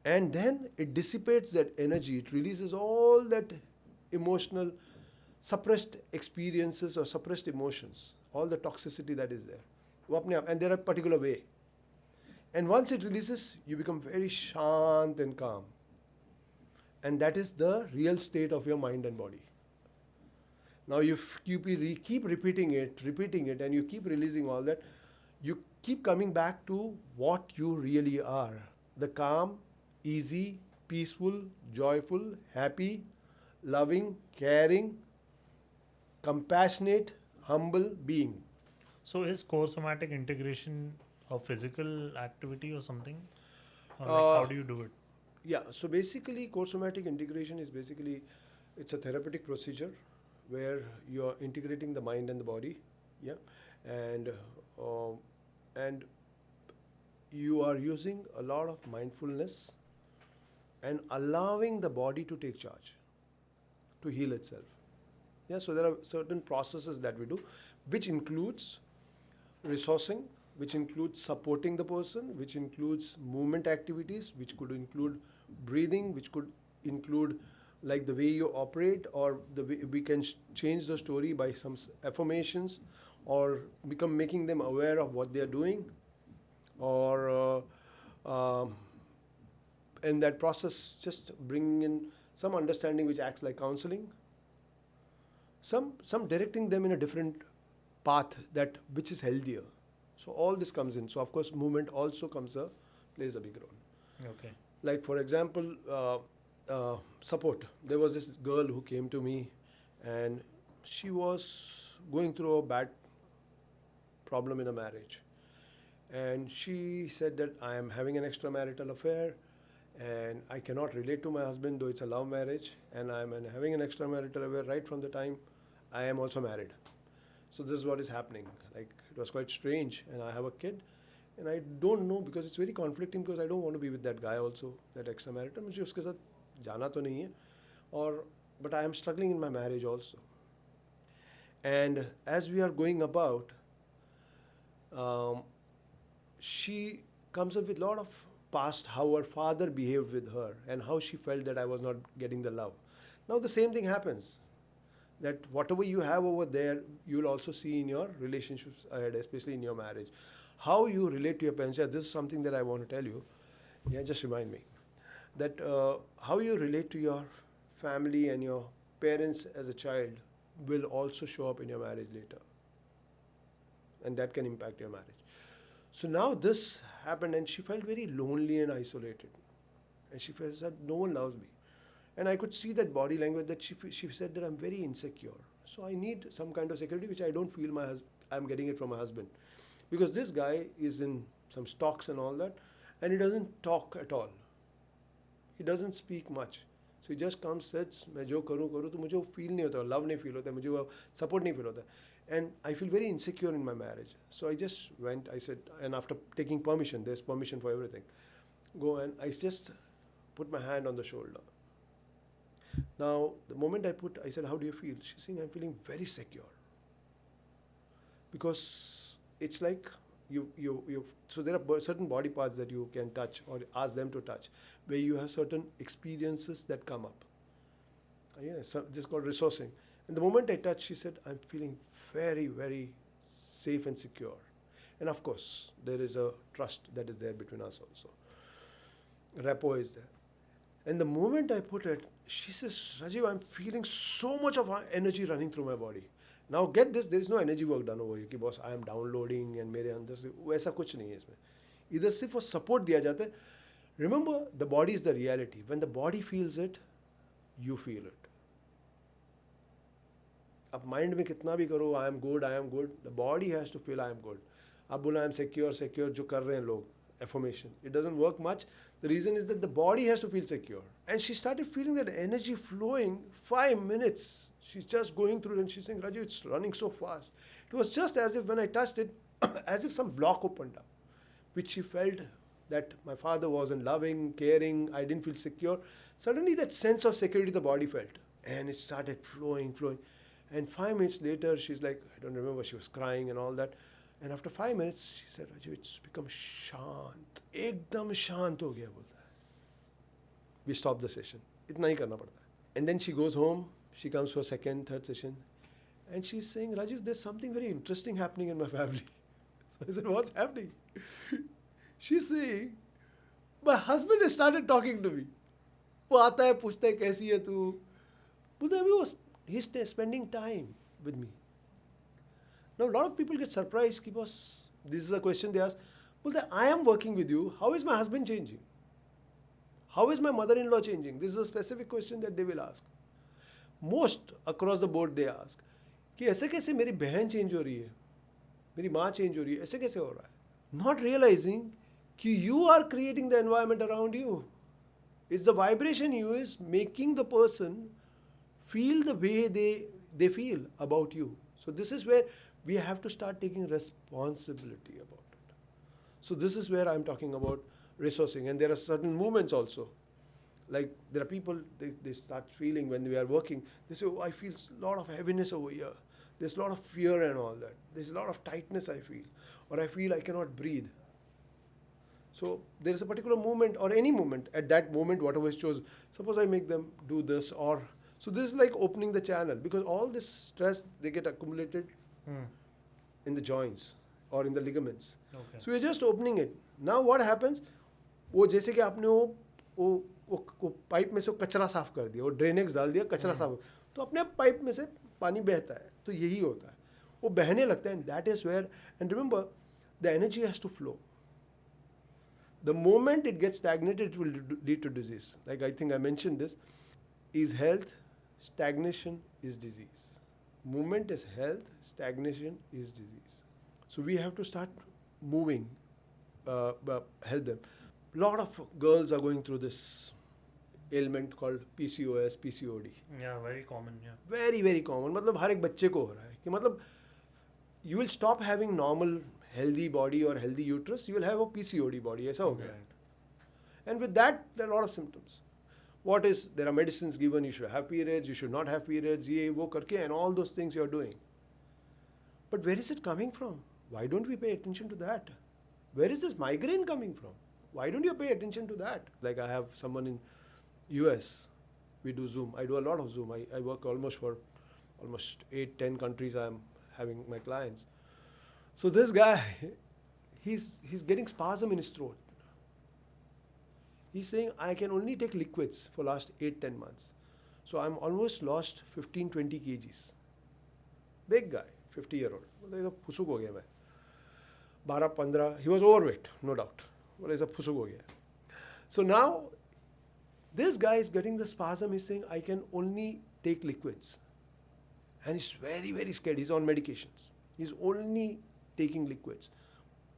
And then it dissipates that energy. It releases all that emotional suppressed experiences or suppressed emotions, all the toxicity that is there. वो अपने आप, and there are particular way. And once it releases, you become very shant and calm. And that is the real state of your mind and body. Now you keep repeating it, and you keep releasing all that. You keep coming back to what you really are. The calm, easy, peaceful, joyful, happy, loving, caring, compassionate, humble being. So is core somatic integration a physical activity or something? Or like Uh, how do you do it? Yeah, so basically, core somatic integration is basically, it's a therapeutic procedure where you're integrating the mind and the body, yeah, and and you are using a lot of mindfulness and allowing the body to take charge, to heal itself. Yeah, so there are certain processes that we do, which includes resourcing, which includes supporting the person, which includes movement activities, which could include breathing, which could include like the way you operate, or the way we can change the story by some affirmations, or making them aware of what they are doing, or in that process just bringing in some understanding which acts like counseling, some directing them in a different path that which is healthier. So all this comes in. So of course movement also plays a big role. Okay. Like for example, support. There was this girl who came to me, and she was going through a bad problem in a marriage, and she said that I am having an extramarital affair, and I cannot relate to my husband, though it's a love marriage, and I'm having an extramarital affair right from the time I am also married. So this is what is happening. Like it was quite strange, and I have a kid, and I don't know, because it's very conflicting, because I don't want to be with that guy also, that extramarital. मुझे उसके साथ जाना तो नहीं है, और but I am struggling in my marriage also. And as we are going about, she comes up with a lot of past, how her father behaved with her, and how she felt that I was not getting the love. Now the same thing happens, that whatever you have over there, you will also see in your relationships ahead, especially in your marriage. How you relate to your parents. Yeah, this is something that I want to tell you. Yeah, just remind me that how you relate to your family and your parents as a child will also show up in your marriage later, and that can impact your marriage. So now this happened, and she felt very lonely and isolated, and she felt that no one loves me. And I could see that body language, that she said that I'm very insecure. So I need some kind of security, which I don't feel I'm getting it from my husband. Because this guy is in some stocks and all that, and he doesn't talk at all. He doesn't speak much. So he just comes, sits, मैं जो करूँ तो मुझे वो feel नहीं होता, love नहीं feel होता, मुझे वो support नहीं feel होता. And I feel very insecure in my marriage. So I just went, I said, and after taking permission, there's permission for everything, go, and I just put my hand on the shoulder. Now, the moment I said, how do you feel? She's saying, I'm feeling very secure. Because it's like so there are certain body parts that you can touch or ask them to touch, where you have certain experiences that come up. Yeah, so this is called resourcing. And the moment I touched, she said, I'm feeling very, very safe and secure. And of course, there is a trust that is there between us also. Rapport is there. And the moment I put it, she says, Rajiv, I'm feeling so much of energy running through my body. Now get this, there is no energy work done over here कि boss I am downloading and मेरे अंदर से वैसा कुछ नहीं है इसमें. इधर सिर्फ वो support दिया जाता है. Remember, the body is the reality. When the body feels it, you feel it. अब mind में कितना भी करो, I am good, the body has to feel I am good. अब बोला I am secure जो कर रहे हैं लोग, affirmation. It doesn't work much. The reason is that the body has to feel secure. And she started feeling that energy flowing 5 minutes. She's just going through it, and she's saying, Raju, it's running so fast. It was just as if when I touched it, as if some block opened up. which she felt that my father wasn't loving, caring, I didn't feel secure. Suddenly that sense of security the body felt. And it started flowing, flowing. And 5 minutes later, she's like, I don't remember, she was crying and all that. And after 5 minutes, she said, Raju, it's become shant. Ekdam shant ho gaya, bolta hai. We stopped the session. Itna hi karna padta hai. And then she goes home, she comes for second, third session. And she's saying, Rajiv, there's something very interesting happening in my family. So I said, what's happening? She's saying, my husband has started talking to me. वो आता है पूछता है कैसी है तू बोलता है he's spending time with me. Now a lot of people get surprised because this is a question they ask. बोलता है I am working with you. How is my husband changing? How is my mother-in-law changing? This is a specific question that they will ask. Most across the board they ask कि ऐसे कैसे मेरी बहन change हो रही है, मेरी माँ चेंज हो रही है, ऐसे कैसे हो रहा है? Not realizing कि you are creating the environment around you. It's the vibration you is making the person feel the way they feel about you. So this is where we have to start taking responsibility about it. So this is where I'm talking about resourcing. And there are certain movements also. Like there are people, they start feeling when we are working, they say, oh, I feel a lot of heaviness over here. There's a lot of fear and all that. There's a lot of tightness I feel. Or I feel I cannot breathe. So there is a particular movement or any movement at that moment, whatever is chosen. Suppose I make them do this or, so this is like opening the channel because all this stress, they get accumulated in the joints or in the ligaments. Okay. So we're just opening it. Now what happens? वो जैसे कि आपने वो pipe में से कचरा साफ कर दिया, वो ड्रेनेज डाल दिया, कचरा साफ, तो अपने पाइप में से पानी बहता है. तो यही होता है, वो बहने लगता है. And that is where, and remember, the energy has to flow. The moment it gets stagnated, it will lead to disease. Like I think I mentioned this, is health, stagnation is disease. Movement is health, stagnation is disease. So we have to start moving, help them. Lot of girls are going through this ailment called PCOS, PCOD. Yeah, very common. Yeah. Very, very common. मतलब हर एक बच्चे को हो रहा है कि मतलब you will stop having normal healthy body or healthy uterus, you will have a PCOD body. ऐसा हो गया. And with that, there are a lot of symptoms. What is, there are medicines given, you should have periods, you should not have periods, ये वो करके, and all those things you are doing. But where is it coming from? Why don't we pay attention to that? Where is this migraine coming from? Why don't you pay attention to that? Like I have someone in US, we do Zoom. I do a lot of Zoom. I work almost 8-10 countries I am having my clients. So this guy, he's getting spasm in his throat. He's saying, I can only take liquids for last 8-10 months. So I'm almost lost 15-20 kgs. Big guy, 50-year-old. मतलब फुसुक हो गया मैं. 12-15, he was overweight, no doubt. Well, ऐसा फुसुक हो गया. So now, this guy is getting the spasm. He's saying, I can only take liquids. And he's very, very scared. He's on medications. He's only taking liquids.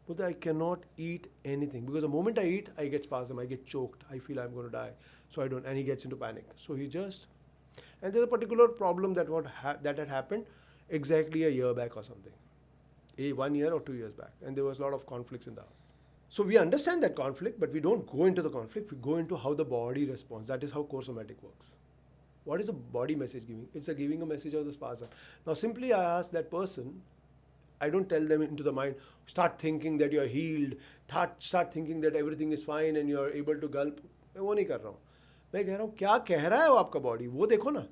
But I cannot eat anything because the moment I eat, I get spasm, I get choked, I feel I'm going to die. So I don't, and he gets into panic. So he just, and there's a particular problem that that had happened exactly a year back or something. 1 year or 2 years back. And there was a lot of conflicts in the house. So we understand that conflict, but we don't go into the conflict. We go into how the body responds. That is how core somatic works. What is the body message giving? It's giving a message of the spasm. Now simply I ask that person, I don't tell them into the mind, start thinking that you're healed, start thinking that everything is fine and you're able to gulp. मैं वो नहीं कर रहा हूँ. मैं कह रहा हूँ क्या कह रहा है वो आपका body, वो देखो ना.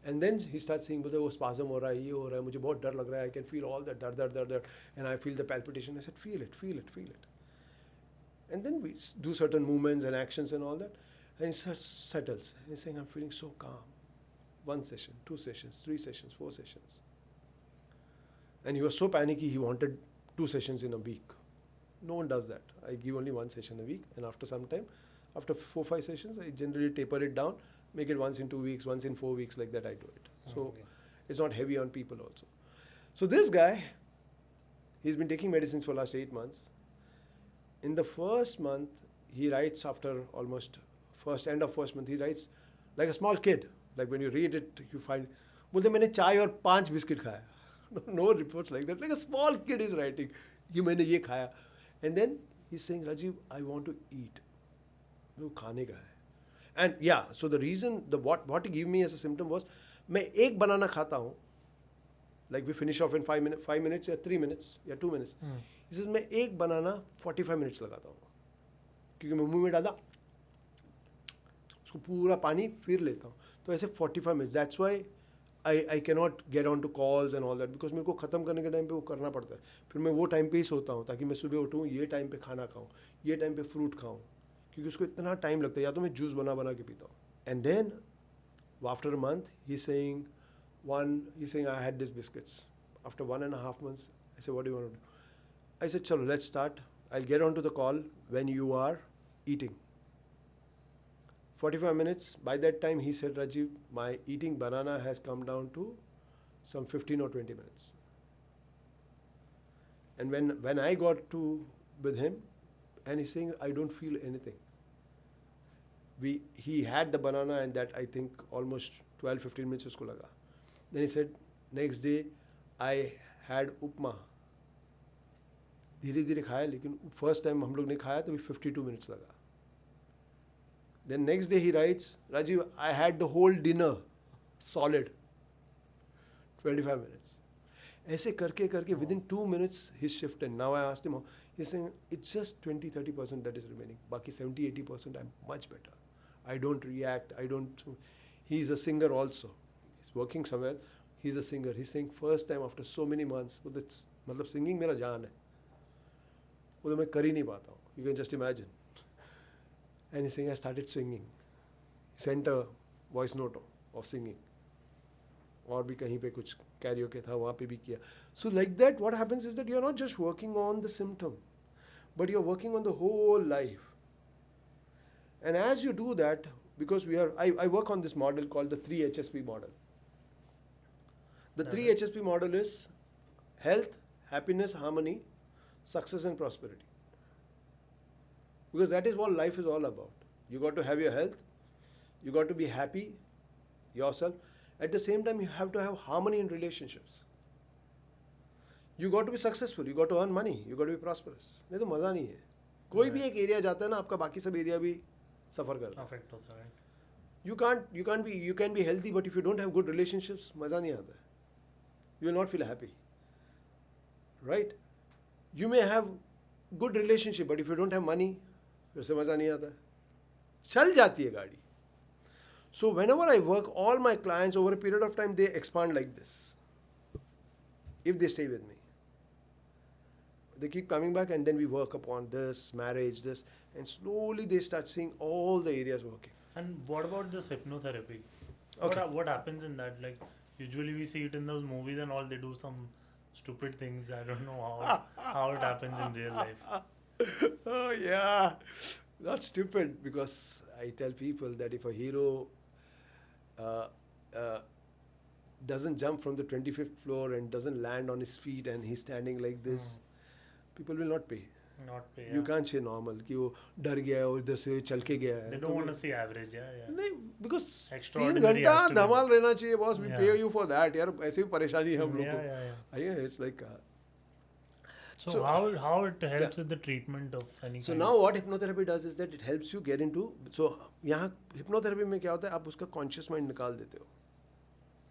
And then he starts saying, वो spasm हो रहा है, ये हो रहा है, मुझे बहुत डर लग रहा है, I can feel all that dar, and I feel the palpitation. I said, feel it, feel it, feel it. And then we do certain movements and actions and all that. And he settles. And he's saying, I'm feeling so calm. 1 session, 2 sessions, 3 sessions, 4 sessions. And he was so panicky, he wanted 2 sessions in a week. No one does that. I give only 1 session a week. And after some time, after 4-5 sessions, I generally taper it down, make it once in 2 weeks, once in 4 weeks, like that I do it. So it's not heavy on people also. So this guy, he's been taking medicines for the last 8 months. In the first month, he writes after almost end of first month, he writes like a small kid. Like when you read it, you find, बोलते मैंने चाय और 5 biscuit खाया. No reports like that. Like a small kid is writing, ये मैंने ये खाया. And then he's saying, Rajiv, I want to eat. वो खाने का है. And yeah, so the reason, what he gave me as a symptom was, मैं एक बनाना खाता हूँ, like we finish off in 5 minutes या 3 minutes या 2 minutes. He says, मैं एक बनाना 45 minutes लगाता हूँ, क्योंकि मैं मुंह में डाला उसको पूरा पानी फिर लेता हूँ, तो ऐसे 45 minutes. That's why I cannot get on to calls and all that, because मेरे को ख़त्म करने के टाइम पे वो करना पड़ता है. फिर मैं वो टाइम पे ही सोता हूँ, ताकि मैं सुबह उठूँ, ये टाइम पे खाना खाऊँ, ये टाइम पे फ्रूट खाऊँ, क्योंकि उसको इतना टाइम लगता है. या तो मैं जूस बना बना के पीता हूँ. And then after a month he saying I had this biscuits. After 1.5 months I say what do you want to do. I said चलो let's start, I will get on to the call when you are eating. 45 minutes, by that time he said, Rajiv, my eating banana has come down to some 15 or 20 minutes. And when I got to with him, and he's saying, I don't feel anything. He had the banana, and that I think almost 12-15 minutes usko laga. Then he said, next day I had upma. धीरे धीरे खाया, लेकिन first time हम लोग ने खाया तो 52 minutes लगा. Then next day he writes, Rajiv, I had the whole dinner solid 25 minutes. ऐसे करके करके within 2 minutes his shift. And now I asked him, he's saying it's just 20-30% that is remaining. बाकी 70-80% I'm much better. I don't react. He's a singer also. He's working somewhere. He's a singer. He's saying first time after so many months. मतलब singing मेरा जान है. वो तो मैं कर ही नहीं पाता हूँ. You can just imagine. And he's saying, I started swinging. He sent a voice note of singing. और भी कहीं पे कुछ karaoke था, वहाँ पे भी किया. So like that, what happens is that you're not just working on the symptom, but you're working on the whole life. And as you do that, because I work on this model called the 3 HSP model. The 3 HSP model is health, happiness, harmony, success and prosperity. Because that is what life is all about. You got to have your health, you got to be happy yourself. At the same time, you have to have harmony in relationships. You got to be successful, you got to earn money, you got to be prosperous. नहीं तो मज़ा नहीं है. कोई भी एक area जाता है ना, आपका बाकी सब एरिया भी सफ़र करता है. अफेक्ट होता है. You can be healthy, but if you don't have good relationships, मज़ा नहीं आता है. You will not feel happy. Right? You may have good relationship, but if you don't have money, फिर से मज़ा नहीं आता है. चल जाती है गाड़ी. So whenever I work, all my clients over a period of time, they expand like this. If they stay with me, they keep coming back, and then we work upon this, marriage, this, and slowly they start seeing all the areas working. And what about this hypnotherapy? Okay. What happens in that? Like usually we see it in those movies and all. They do some stupid things. I don't know how it happens in real life. Oh yeah, not stupid, because I tell people that if a hero doesn't jump from the 25th floor and doesn't land on his feet and he's standing like this, people will not pay. Not pay. You can't say normal कि वो डर गया है और इधर से चल के गया है. They don't want to see average. Yeah. नहीं, because 3 Extraordinary घंटा has to be. धमाल रहना चाहिए boss. We Yeah. pay you for that. यार ऐसे भी परेशानी है हम लोग को. Yeah. It's like So how it helps with the treatment of any so kind? now what hypnotherapy does is that it helps you get into. So यहाँ hypnotherapy में क्या होता है, आप उसका conscious mind निकाल देते हो,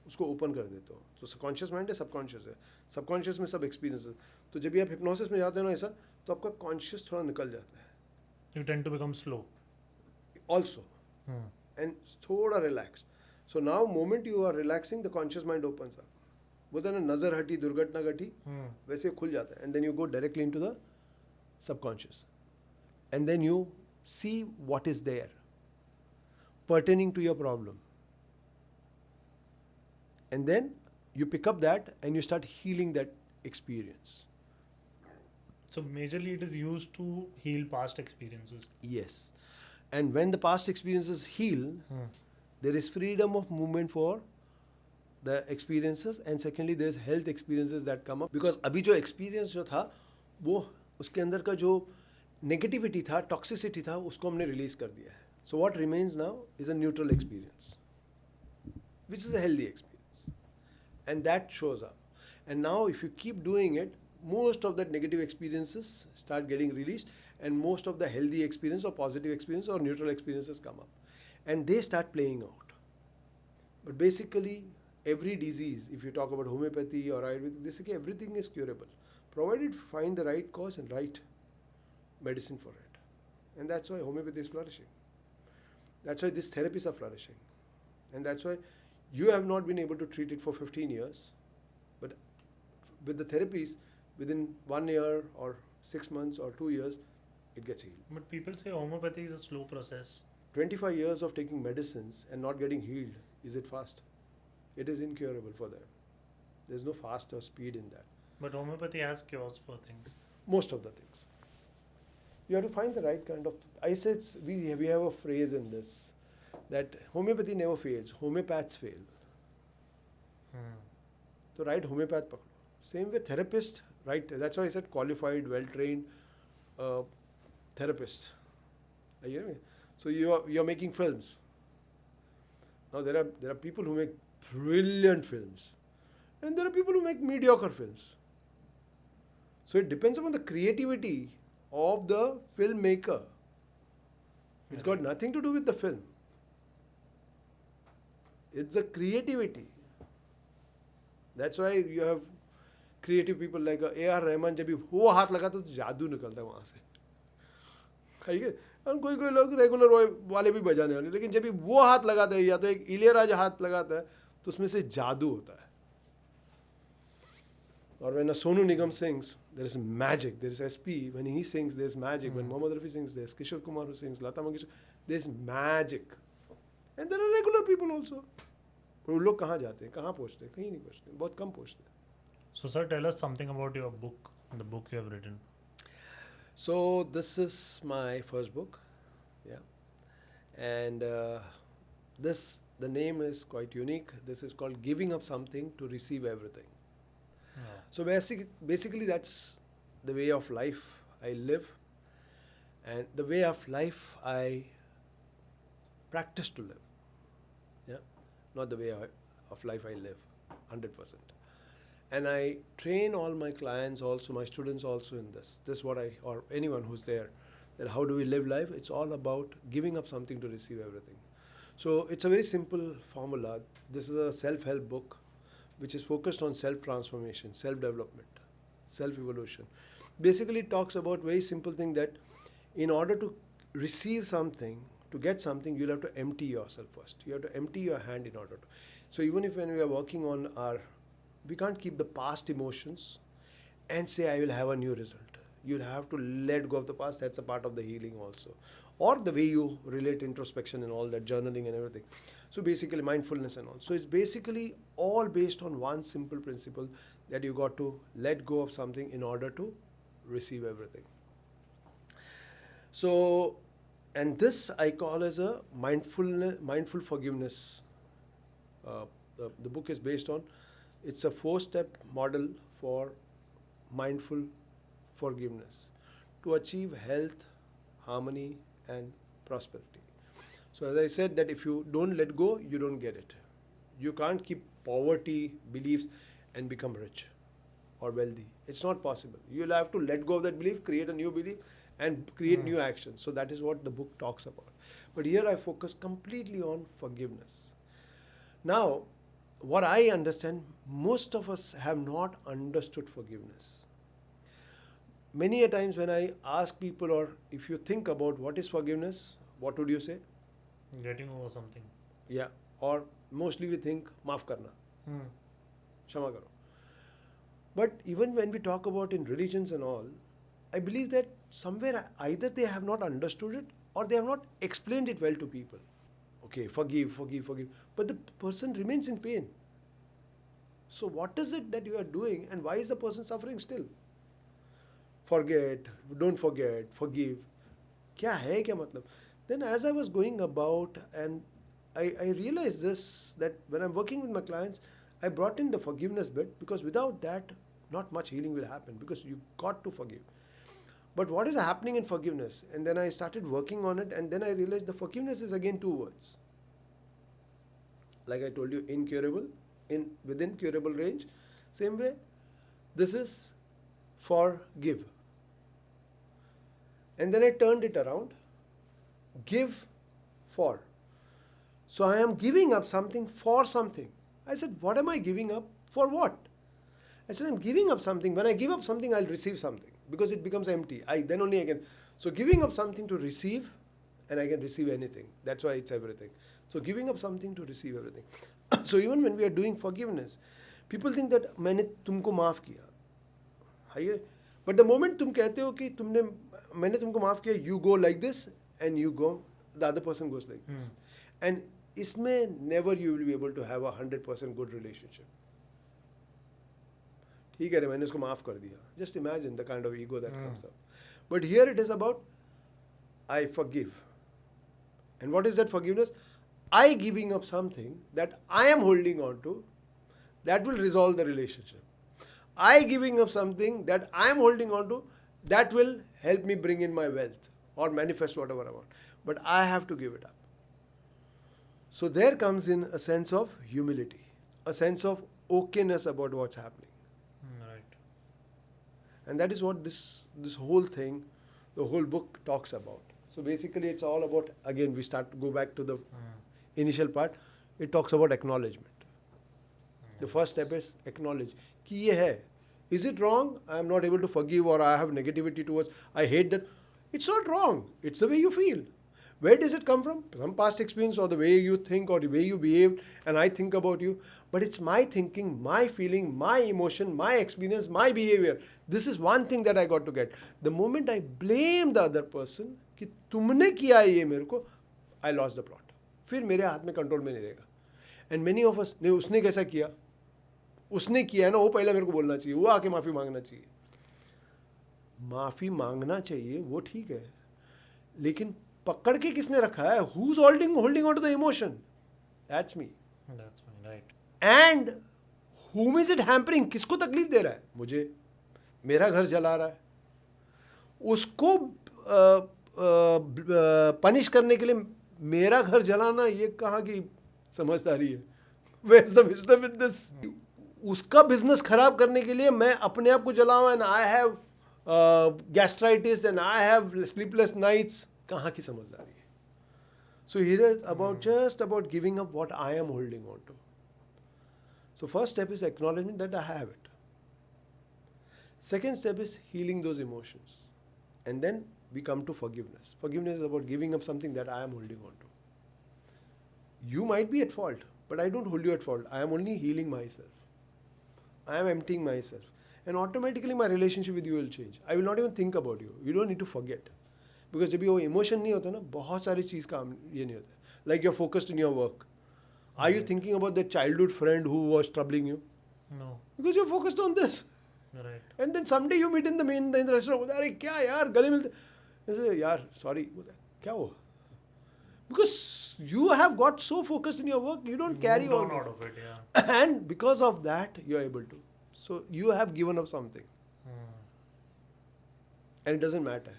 उसको ओपन कर देते हो. तो कॉन्शियस माइंड है, सबकॉन्शियस है. सबकॉन्शियस में सब एक्सपीरियंस है. तो जब भी आप हिप्नोसिस में जाते हो ना ऐसा, तो आपका कॉन्शियस थोड़ा निकल जाता है. You tend to become slow. Also and थोड़ा relax. So now moment you are relaxing, the conscious mind opens up. बोलते हैं ना, नज़र हटी दुर्घटना घटी, वैसे खुल जाता है. And then you go directly into the subconscious, and then you see what is there pertaining to your problem. And then you pick up that and you start healing that experience. So majorly it is used to heal past experiences. Yes. And when the past experiences heal, there is freedom of movement for the experiences, and secondly there is health experiences that come up. Because अभी जो experience जो था, वो उसके अंदर का जो negativity था, toxicity था, उसको हमने release कर दिया है. So what remains now is a neutral experience, which is a healthy experience. And that shows up. And now if you keep doing it, most of that negative experiences start getting released, and most of the healthy experience or positive experience or neutral experiences come up, and they start playing out. But basically, every disease, if you talk about homeopathy or Ayurvedic, basically everything is curable, provided you find the right cause and right medicine for it. And that's why homeopathy is flourishing. That's why these therapies are flourishing. And that's why you have not been able to treat it for 15 years, but with the therapies, within 1 year or 6 months or 2 years, it gets healed. But people say homeopathy is a slow process. 25 years of taking medicines and not getting healed, is it fast? It is incurable for them. There's no fast or speed in that. But homeopathy has cures for things. Most of the things. You have to find the right kind of. I said we have a phrase in this that homeopathy never fails. Homeopaths fail. So right homeopath pakdo. Same way therapist, right? That's why I said qualified, well-trained therapist. You know me? So you're making films. Now there are people who make brilliant films, and there are people who make mediocre films. So it depends upon the creativity of the filmmaker. It's got nothing to do with the film. It's the creativity. That's why you have creative people like A.R. Rahman. जब भी वो हाथ लगाता तो जादू निकलता है वहाँ से. ठीक है. और कोई लोग रेगुलर वाले भी बजाने वाले, लेकिन जब भी वो हाथ लगाता है या तो एक इलियराजा हाथ लगाता है तो उसमें से जादू होता है. Or when a Sonu Nigam sings, there is magic. There is SP. When he sings, there is magic. When Mohammad Rafi sings, there is Kishore Kumar who sings, Lata Mangeshkar, there is magic. And there are regular people also. वो लोग कहाँ जाते हैं, कहाँ पहुँचते हैं, कहीं नहीं पहुँचते, बहुत कम पहुँचते हैं. So sir, tell us something about your book, the book you have written. So this is my first book, yeah, and the name is quite unique. This is called Giving Up Something to Receive Everything. So basically that's the way of life I live, and the way of life I practice to live. Yeah, not the way of life I live, 100%. And I train all my clients also, my students also in this. This is what or anyone who's there, that how do we live life? It's all about giving up something to receive everything. So it's a very simple formula. This is a self-help book which is focused on self-transformation, self-development, self-evolution. Basically it talks about very simple thing that in order to receive something, to get something, you'll have to empty yourself first. You have to empty your hand in order to. So even if when we are working on we can't keep the past emotions and say I will have a new result. You'll have to let go of the past. That's a part of the healing also. Or the way you relate introspection and all that, journaling and everything. So basically mindfulness and all. So it's basically all based on one simple principle that you got to let go of something in order to receive everything. So, and this I call as a mindful forgiveness. The book is based on, it's a 4-step model for mindful forgiveness to achieve health, harmony, and prosperity. So as I said that if you don't let go, you don't get it. You can't keep poverty beliefs and become rich or wealthy. It's not possible. You'll have to let go of that belief, create a new belief, and create new actions. So that is what the book talks about. But here I focus completely on forgiveness. Now, what I understand, most of us have not understood forgiveness. Many a times when I ask people, or if you think about what is forgiveness, what would you say? Getting over something. Yeah. Or mostly we think, maaf karna. Kshama karo. But even when we talk about in religions and all, I believe that somewhere either they have not understood it or they have not explained it well to people. Okay, forgive. But the person remains in pain. So what is it that you are doing and why is the person suffering still? Forget, don't forget, forgive. Kya hai, kya matlab? Then as I was going about, and I realized this, that when I'm working with my clients, I brought in the forgiveness bit, because without that, not much healing will happen, because you got to forgive. But what is happening in forgiveness? And then I started working on it, and then I realized the forgiveness is again 2 words. Like I told you, incurable, within curable range. Same way, this is forgive. And then I turned it around. Give for. So I am giving up something for something. I said, what am I giving up? For what? I said, I'm giving up something. When I give up something, I'll receive something because it becomes empty. Then only I can. So giving up something to receive, and I can receive anything. That's why it's everything. So giving up something to receive everything. So even when we are doing forgiveness, people think that मैंने तुमको माफ किया. है But the moment तुम कहते हो कि मैंने तुमको माफ किया, you go like this and you go, the other person goes like this. And इसमें never you will be able to have a 100% good relationship. ठीक है रे, मैंने उसको माफ कर दिया. Just imagine the kind of ego that comes up. But here it is about I forgive. And what is that forgiveness? I giving up something that I am holding on to, that will resolve the relationship. I giving up something that I am holding on to, that will help me bring in my wealth or manifest whatever I want. But I have to give it up. So there comes in a sense of humility, a sense of okayness about what's happening. Right. And that is what this whole thing, the whole book talks about. So basically it's all about, again, we start to go back to the initial part. It talks about acknowledgement. The first step is acknowledge. कि ये है. Is it wrong? I am not able to forgive, or I have negativity towards, I hate that. It's not wrong. It's the way you feel. Where does it come from? Some past experience, or the way you think, or the way you behaved, and I think about you. But it's my thinking, my feeling, my emotion, my experience, my behavior. This is one thing that I got to get. The moment I blame the other person, कि तुमने किया ये मेरे को, I lost the plot. फिर मेरे हाथ में कंट्रोल में नहीं रहेगा. And many of us, नहीं उसने कैसा किया? उसने किया है ना, वो पहले मेरे को बोलना चाहिए, वो आके माफ़ी मांगना चाहिए. माफ़ी मांगना चाहिए, वो ठीक है, लेकिन पकड़ के किसने रखा है? Who's holding on to the emotion? That's me. That's me, right. And whom is it hampering? किसको तकलीफ दे रहा है? मुझे. मेरा घर जला रहा है. उसको पनिश करने के लिए मेरा घर जलाना, ये कहाँ की समझदारी है? Where's the wisdom in this? उसका बिजनेस खराब करने के लिए मैं अपने आप को जलाऊं, and I have gastritis and I have sleepless nights. कहाँ की समझदारी है? So here is about just about giving up what I am holding on to. So first step is acknowledgement that I have it. Second step is healing those emotions. And then we come to forgiveness. Forgiveness is about giving up something that I am holding on to. You might be at fault, but I don't hold you at fault. I am only healing myself. I am emptying myself. And automatically my relationship with you will change. I will not even think about you. You don't need to forget. Because जब वो emotion नहीं होता ना, बहुत सारी चीज़ का ये नहीं होता. Like you're focused in your work. Are you thinking about that childhood friend who was troubling you? No. Because you're focused on this. Right. And then someday you meet in the restaurant. अरे क्या यार गले मिलते? ऐसे यार sorry. क्या हुआ? Because you have got so focused in your work, you don't carry Moved all on this. out of it, yeah. And because of that, you are able to. So you have given up something. And it doesn't matter.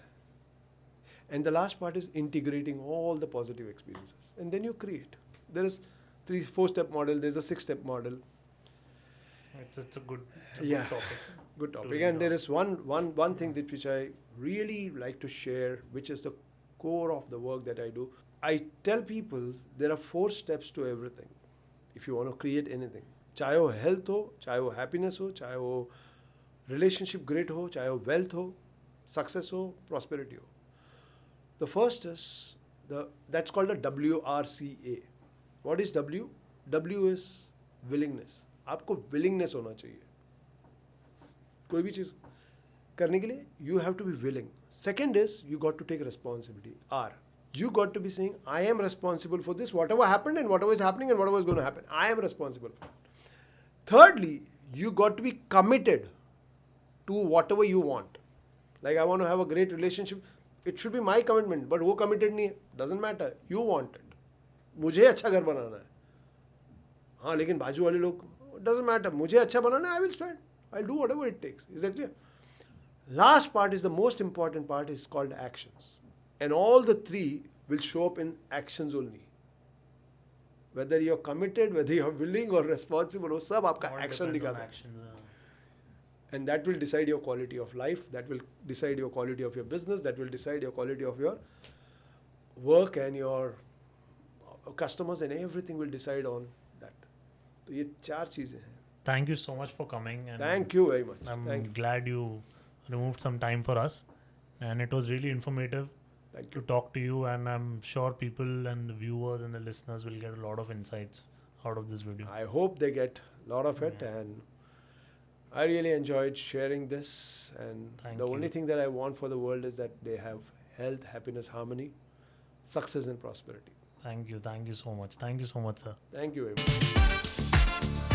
And the last part is integrating all the positive experiences. And then you create. There is 4-step model. There's a 6-step model. It's a good Yeah. topic. Good topic. read And there on. is one thing that which I really like to share, which is the core of the work that I do. I tell people there are 4 steps to everything. If you want to create anything, चाहे वो health हो, चाहे वो happiness हो, चाहे वो relationship great हो, चाहे वो wealth हो, success हो, prosperity हो. The first is that's called a WRCA. What is W? W is willingness. आपको willingness होना चाहिए. कोई भी चीज़ करने के लिए you have to be willing. Second is you got to take responsibility. R. You got to be saying, I am responsible for this, whatever happened and whatever is happening and whatever is going to happen. I am responsible for it. Thirdly, you got to be committed to whatever you want. Like I want to have a great relationship. It should be my commitment, but वो committed नहीं है. Doesn't matter. You want it. मुझे अच्छा घर बनाना है. हाँ, लेकिन बाजू वाले लोग, doesn't matter. मुझे अच्छा बनाना है. I will spend. I'll do whatever it takes. Is that clear? Last part is the most important part. Is called actions. And all the 3 will show up in actions only. Whether you're committed, whether you're willing or responsible, वो सब आपका All action depends on दिखाता है. actions, And that will decide your quality of life, that will decide your quality of your business, that will decide your quality of your work, and your customers, and everything will decide on that. तो ये 4 चीज़ें हैं. Thank you so much for coming. And Thank you very much. I'm Thank you. glad you removed some time for us. And it was really informative Thank to you. talk to you. And I'm sure people and the viewers and the listeners will get a lot of insights out of this video. I hope they get a lot of it, Yeah. and I really enjoyed sharing this. And Thank the you. only thing that I want for the world is that they have health, happiness, harmony, success, and prosperity. Thank you. Thank you so much. Thank you so much, sir. Thank you very much.